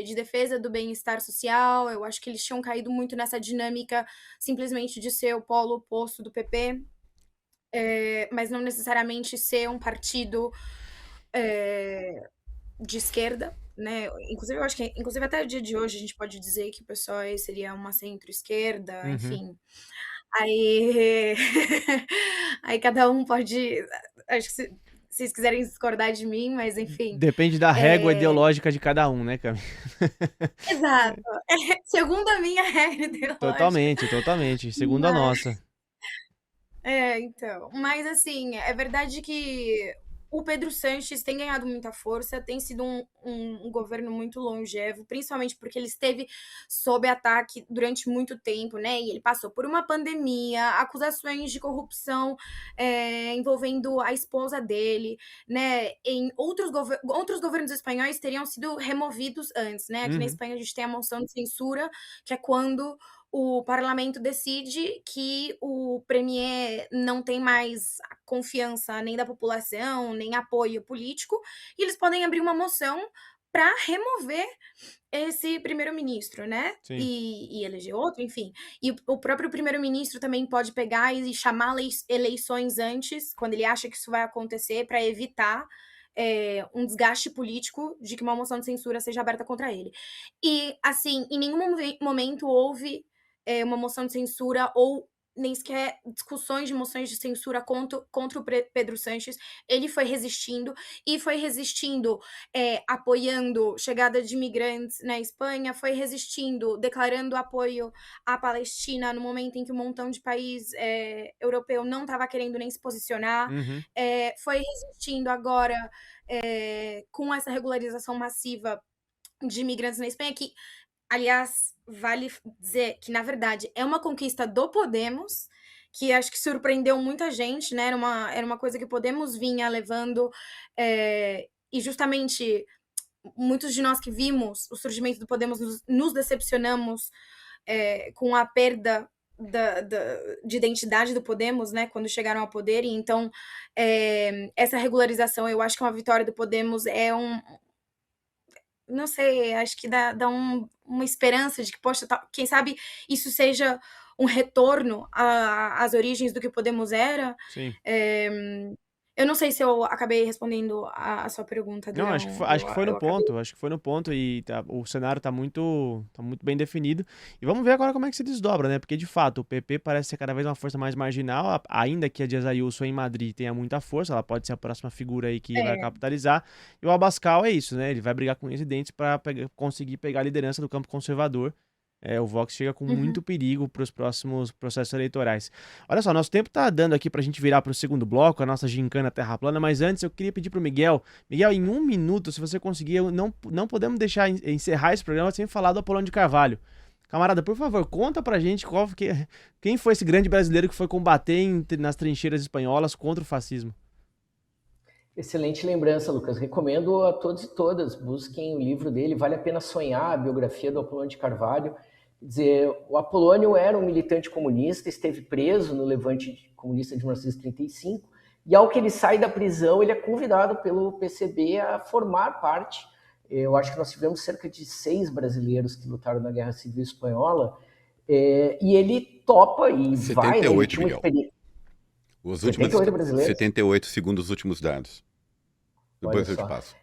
de defesa do bem-estar social. Eu acho que eles tinham caído muito nessa dinâmica simplesmente de ser o polo oposto do PP, mas não necessariamente ser um partido de esquerda, né? Inclusive, eu acho que até o dia de hoje a gente pode dizer que o PSOE seria uma centro-esquerda, enfim. Aí, aí cada um pode. Acho que se vocês quiserem discordar de mim, mas enfim. Depende da régua ideológica de cada um, né, Camila? Exato. Segundo a minha regra ideológica. Totalmente. Segundo a nossa. Então. Mas, assim, é verdade que o Pedro Sánchez tem ganhado muita força, tem sido um governo muito longevo, principalmente porque ele esteve sob ataque durante muito tempo, né? E ele passou por uma pandemia, acusações de corrupção envolvendo a esposa dele, né? Em outros governos espanhóis teriam sido removidos antes, né? Aqui na Espanha a gente tem a moção de censura, que é quando o parlamento decide que o premier não tem mais a confiança nem da população, nem apoio político, e eles podem abrir uma moção para remover esse primeiro-ministro, né? Sim. E eleger outro, enfim. E o próprio primeiro-ministro também pode pegar e chamar eleições antes, quando ele acha que isso vai acontecer, para evitar um desgaste político de que uma moção de censura seja aberta contra ele. E, assim, em nenhum momento houve uma moção de censura ou nem sequer discussões de moções de censura contra o Pedro Sánchez. Ele foi resistindo apoiando chegada de imigrantes na Espanha, foi resistindo, declarando apoio à Palestina no momento em que um montão de país europeu não estava querendo nem se posicionar, foi resistindo agora com essa regularização massiva de imigrantes na Espanha, que, aliás, vale dizer que, na verdade, é uma conquista do Podemos, que acho que surpreendeu muita gente, né? Era uma coisa que o Podemos vinha levando, e justamente muitos de nós que vimos o surgimento do Podemos nos decepcionamos com a perda de identidade do Podemos, né, quando chegaram ao poder. E então essa regularização, eu acho que é uma vitória do Podemos, não sei, acho que dá uma esperança de que, poxa, quem sabe isso seja um retorno às origens do que o Podemos era. Sim. Eu não sei se eu acabei respondendo a sua pergunta, Adriano. Não, acho que foi no ponto. Acho que foi no ponto e o cenário tá muito bem definido. E vamos ver agora como é que se desdobra, né? Porque, de fato, o PP parece ser cada vez uma força mais marginal, ainda que a Díaz Ayuso em Madrid tenha muita força, ela pode ser a próxima figura aí que vai capitalizar. E o Abascal é isso, né? Ele vai brigar com os dentes para conseguir pegar a liderança do campo conservador. O Vox chega com muito perigo para os próximos processos eleitorais. Olha só, nosso tempo tá dando aqui pra gente virar pro segundo bloco, a nossa gincana Terra Plana, mas antes eu queria pedir pro Miguel, em 1 minuto, se você conseguir, não podemos deixar encerrar esse programa sem falar do Apolônio de Carvalho. Camarada, por favor, conta pra gente quem foi esse grande brasileiro que foi combater nas trincheiras espanholas contra o fascismo. Excelente lembrança, Lucas. Recomendo a todos e todas, busquem o livro dele, Vale a Pena Sonhar, a biografia do Apolônio de Carvalho. Quer dizer, o Apolônio era um militante comunista, esteve preso no Levante comunista de 1935, e ao que ele sai da prisão, ele é convidado pelo PCB a formar parte. Eu acho que nós tivemos cerca de 6 brasileiros que lutaram na Guerra Civil Espanhola, e ele topa e 78, vai... 78, Miguel. Os últimos 78 brasileiros? 78, segundo os últimos dados. Depois eu te passo.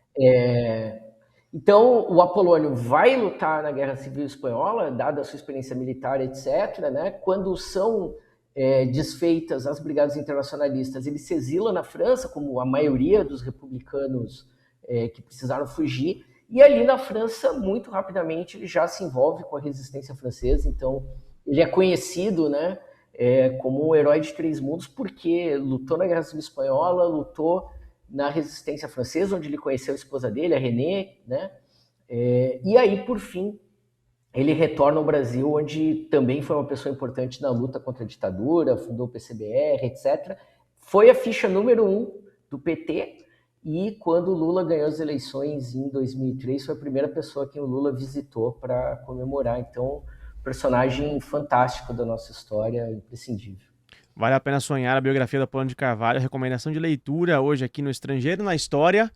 Então, o Apolônio vai lutar na Guerra Civil Espanhola, dada a sua experiência militar, etc., né? Quando são desfeitas as brigadas internacionalistas, ele se exila na França, como a maioria dos republicanos que precisaram fugir, e ali na França, muito rapidamente, ele já se envolve com a resistência francesa. Então, ele é conhecido, né, como um herói de 3 mundos, porque lutou na Guerra Civil Espanhola, lutou na resistência francesa, onde ele conheceu a esposa dele, a René, né? E aí, por fim, ele retorna ao Brasil, onde também foi uma pessoa importante na luta contra a ditadura, fundou o PCBR, etc. Foi a ficha número 1 do PT, e quando o Lula ganhou as eleições em 2003, foi a primeira pessoa que o Lula visitou para comemorar. Então, personagem fantástico da nossa história, imprescindível. Vale a Pena Sonhar, a biografia do Apolônio de Carvalho, recomendação de leitura hoje aqui no Estrangeiro na História.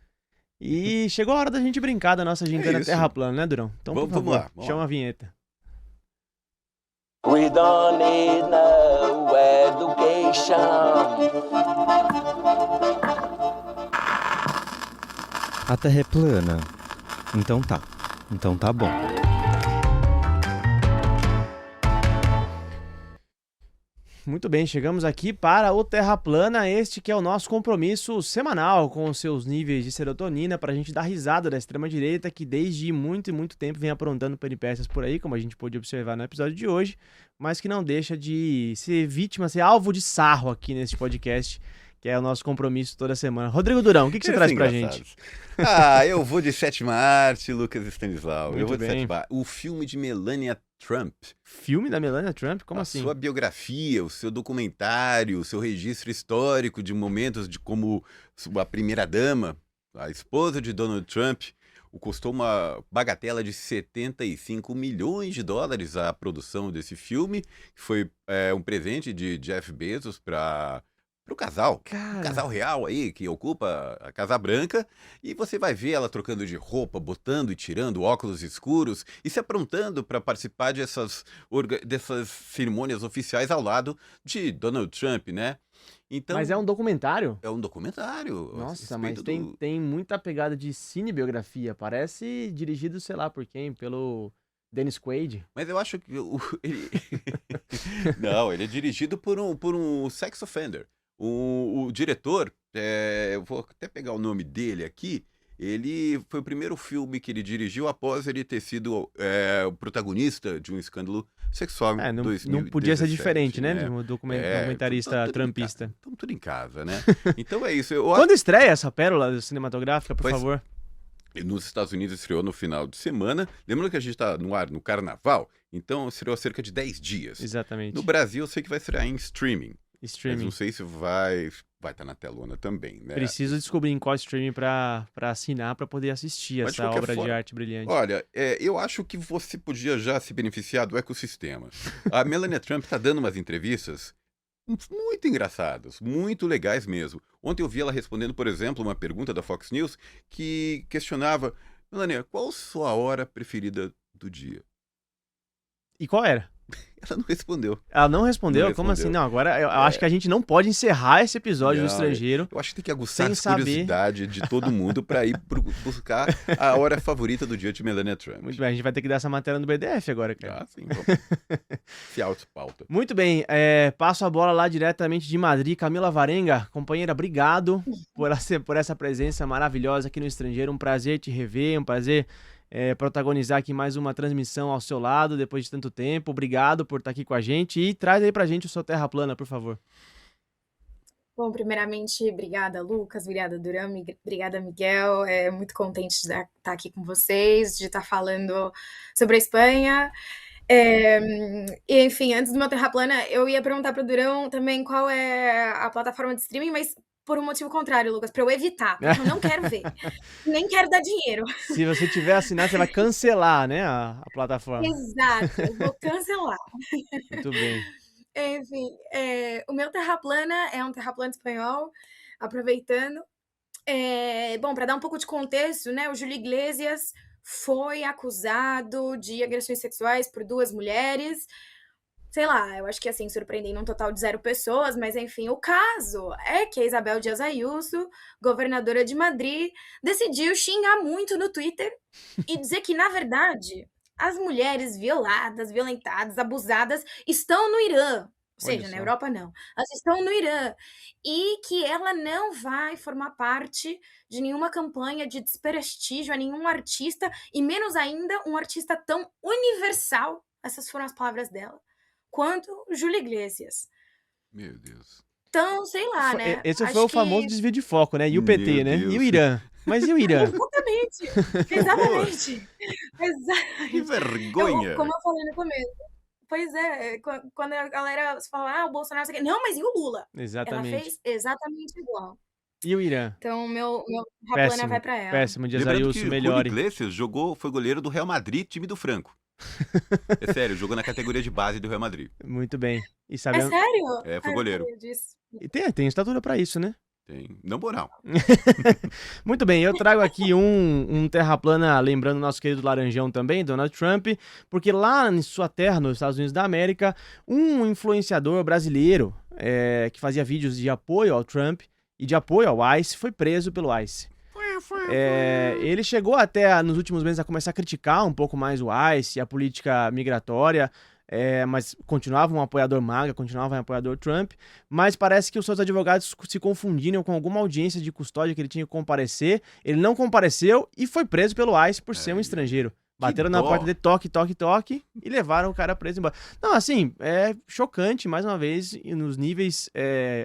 E chegou a hora da gente brincar da nossa gincana Terra Plana, né, Durão? Então, por favor, vamos lá. Chama a vinheta. We don't need no education. A Terra é plana? Então tá bom. muito bem, chegamos aqui para o Terra Plana, este que é o nosso compromisso semanal com os seus níveis de serotonina para a gente dar risada da extrema-direita que desde muito e muito tempo vem aprontando peripécias por aí, como a gente pôde observar no episódio de hoje, mas que não deixa de ser vítima, ser alvo de sarro aqui neste podcast, que é o nosso compromisso toda semana. Rodrigo Durão, o que você traz pra gente? Eu vou de sétima arte, Lucas Stanislau. Muito eu vou de bem. sétima arte. O filme de Melania Trump. Filme da Melania Trump? Como assim? A sua biografia, o seu documentário, o seu registro histórico de momentos de como a primeira-dama, a esposa de Donald Trump, custou uma bagatela de 75 milhões de dólares a produção desse filme, que foi um presente de Jeff Bezos para o casal. Cara. Um casal real aí, que ocupa a Casa Branca, e você vai ver ela trocando de roupa, botando e tirando óculos escuros e se aprontando para participar dessas cerimônias oficiais ao lado de Donald Trump, né? Então, Mas é um documentário? é um documentário. a Nossa, mas respeito tem muita pegada de cinebiografia. Parece dirigido, sei lá por quem, pelo Dennis Quaid. Mas eu acho que Não, ele é dirigido por um sex offender. O diretor, eu vou até pegar o nome dele aqui, ele foi o primeiro filme que ele dirigiu após ele ter sido o protagonista de um escândalo sexual em Não 2017, podia ser diferente, né? De um É, documentarista tudo em trumpista. Estamos tudo em casa, né? Então é isso. Quando estreia essa pérola cinematográfica, por Pois- favor? Nos Estados Unidos estreou no final de semana. Lembrando que a gente está no ar no Carnaval, então estreou há cerca de 10 dias. Exatamente. No Brasil, eu sei que vai estrear em streaming. Mas Streaming. não sei se vai estar na telona também, né? Preciso descobrir em qual streaming pra assinar pra poder assistir Mas de essa qualquer obra de forma, arte brilhante. Olha, eu acho que você podia já se beneficiar do ecossistema. A Melania Trump está dando umas entrevistas muito engraçadas, muito legais mesmo. Ontem eu vi ela respondendo, por exemplo, uma pergunta da Fox News que questionava: Melania, qual a sua hora preferida do dia? E qual era? Ela não respondeu. Ela não respondeu? Não Como assim? respondeu. Não, agora eu acho que a gente não pode encerrar esse episódio do Não, Estrangeiro. Eu acho que tem que aguçar Sem a saber. curiosidade de todo mundo para ir buscar a hora favorita do dia de Melania Trump. Muito bem, a gente vai ter que dar essa matéria no BDF agora, cara. Ah, sim, vamos. Se auto-pauta. Muito bem, passo a bola lá diretamente de Madrid. Camila Varenga, companheira, obrigado por essa presença maravilhosa aqui no Estrangeiro. Um prazer te rever, um prazer protagonizar aqui mais uma transmissão ao seu lado depois de tanto tempo. Obrigado por estar aqui com a gente e traz aí pra gente o seu Terra Plana, por favor. Bom, primeiramente, obrigada, Lucas, obrigada, Duran, obrigada, Miguel. Muito contente de estar aqui com vocês, de estar falando sobre a Espanha. E, enfim, antes do meu Terra Plana, eu ia perguntar para o Durão também qual é a plataforma de streaming, mas por um motivo contrário, Lucas, para eu evitar, porque eu não quero ver, nem quero dar dinheiro. Se você tiver assinado, você vai cancelar, né, a plataforma. Exato, eu vou cancelar. Muito bem. Enfim, o meu Terra Plana é um Terra Plana espanhol, aproveitando. Bom, para dar um pouco de contexto, né, o Júlio Iglesias foi acusado de agressões sexuais por 2 mulheres. Sei lá, eu acho que assim, surpreendendo um total de 0 pessoas, mas enfim, o caso é que a Isabel Díaz Ayuso, governadora de Madrid, decidiu xingar muito no Twitter e dizer que, na verdade, as mulheres violadas, violentadas, abusadas estão no Irã. Ou seja, Olha na só. Europa não. Elas estão no Irã. E que ela não vai formar parte de nenhuma campanha de desprestígio a nenhum artista, e menos ainda um artista tão universal, essas foram as palavras dela, quanto Júlio Iglesias. Meu Deus. Então, sei lá, né? Esse Acho foi o que- famoso desvio de foco, né? E o PT, Meu né? Deus. E o Irã? Mas e o Irã? Exatamente. Exatamente. Que vergonha. Como eu falei no começo. Pois é, quando a galera fala, o Bolsonaro... não sei o quê. Não, mas e o Lula? Ela Exatamente. fez exatamente igual. E o Irã? Então, meu Raplana Péssimo, vai pra ela. péssimo. Dias Lembrando Ayuso, que o melhore. Julio Iglesias foi goleiro do Real Madrid, time do Franco. É sério, jogou na categoria de base do Real Madrid. Muito bem. E É sabemos... sério? Foi Ah, eu goleiro. sabia disso. E tem estatura pra isso, né? Tem. Não, moral. Muito bem, eu trago aqui um Terra Plana, lembrando o nosso querido Laranjão também, Donald Trump, porque lá em sua terra, nos Estados Unidos da América, um influenciador brasileiro que fazia vídeos de apoio ao Trump e de apoio ao ICE foi preso pelo ICE. Ele chegou até nos últimos meses a começar a criticar um pouco mais o ICE e a política migratória mas continuava um apoiador MAGA, continuava um apoiador Trump, mas parece que os seus advogados se confundiram com alguma audiência de custódia que ele tinha que comparecer, ele não compareceu e foi preso pelo ICE por ser um estrangeiro. Bateram na porta dele, toque, toque, toque, e levaram o cara preso embora. Não, assim, é chocante, mais uma vez, nos níveis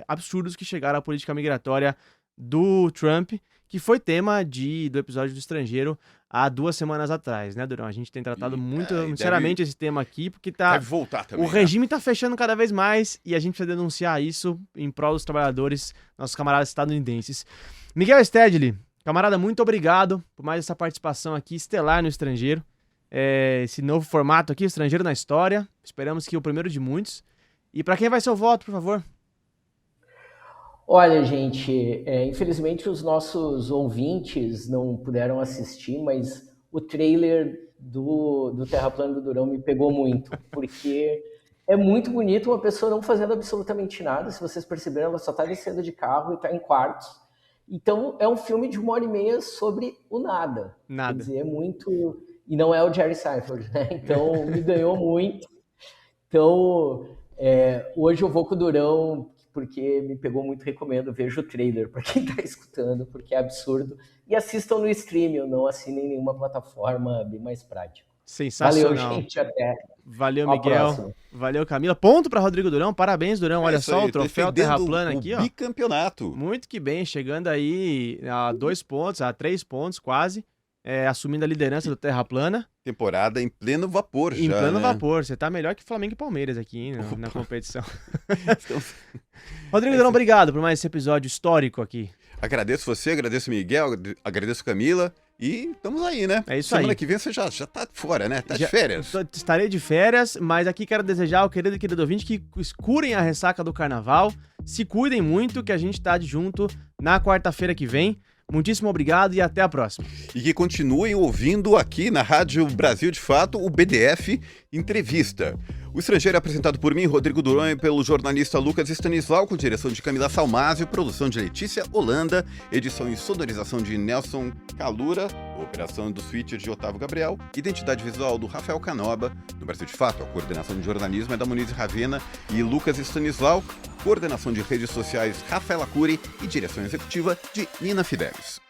absurdos que chegaram à política migratória do Trump, que foi tema do episódio do Estrangeiro há 2 semanas atrás, né, Durão? A gente tem tratado muito seriamente esse tema aqui, porque deve voltar também, o regime tá fechando cada vez mais e a gente precisa denunciar isso em prol dos trabalhadores, nossos camaradas estadunidenses. Miguel Stedley, camarada, muito obrigado por mais essa participação aqui, estelar no Estrangeiro. Esse novo formato aqui, Estrangeiro na História. Esperamos que o primeiro de muitos. E para quem vai ser o voto, por favor? Olha, gente, infelizmente os nossos ouvintes não puderam assistir, mas o trailer do Terraplano do Durão me pegou muito, porque é muito bonito uma pessoa não fazendo absolutamente nada. Se vocês perceberam, ela só está descendo de carro e está em quartos. Então, é um filme de 1h30 sobre o nada. Nada. Quer dizer, é muito... E não é o Jerry Seinfeld, né? Então, me ganhou muito. Então, hoje eu vou com o Durão, porque me pegou muito, recomendo. Veja o trailer para quem está escutando, porque é absurdo. E assistam no streaming, não assinem nenhuma plataforma, bem mais prático. Sensacional. Valeu, gente. Até. Valeu, Miguel. Valeu, Camila. Ponto para Rodrigo Durão. Parabéns, Durão. Olha só, o troféu Terraplana aqui, ó. Bicampeonato. Muito que bem. Chegando aí a 2 pontos, a 3 pontos quase. Assumindo a liderança do Terraplana. Temporada em pleno vapor já, Em pleno né? vapor. Você tá melhor que Flamengo e Palmeiras aqui, hein, na competição. Rodrigo Durão, obrigado por mais esse episódio histórico aqui. Agradeço você, agradeço o Miguel, agradeço a Camila. E estamos aí, né? É isso aí. Semana que vem você já tá fora, né? Tá de férias. Estarei de férias, mas aqui quero desejar ao querido e querido ouvinte que curem a ressaca do carnaval. Se cuidem muito, que a gente tá junto na quarta-feira que vem. Muitíssimo obrigado e até a próxima. E que continuem ouvindo aqui na Rádio Brasil de Fato o BDF Entrevista. O Estrangeiro é apresentado por mim, Rodrigo Durão, e pelo jornalista Lucas Stanislau, com direção de Camila Salmásio, produção de Letícia Holanda, edição e sonorização de Nelson Calura, operação do switcher de Otávio Gabriel, identidade visual do Rafael Canoba. No Brasil de Fato, a coordenação de jornalismo é da Muniz Ravena e Lucas Stanislau, coordenação de redes sociais Rafaela Cury e direção executiva de Nina Fidelis.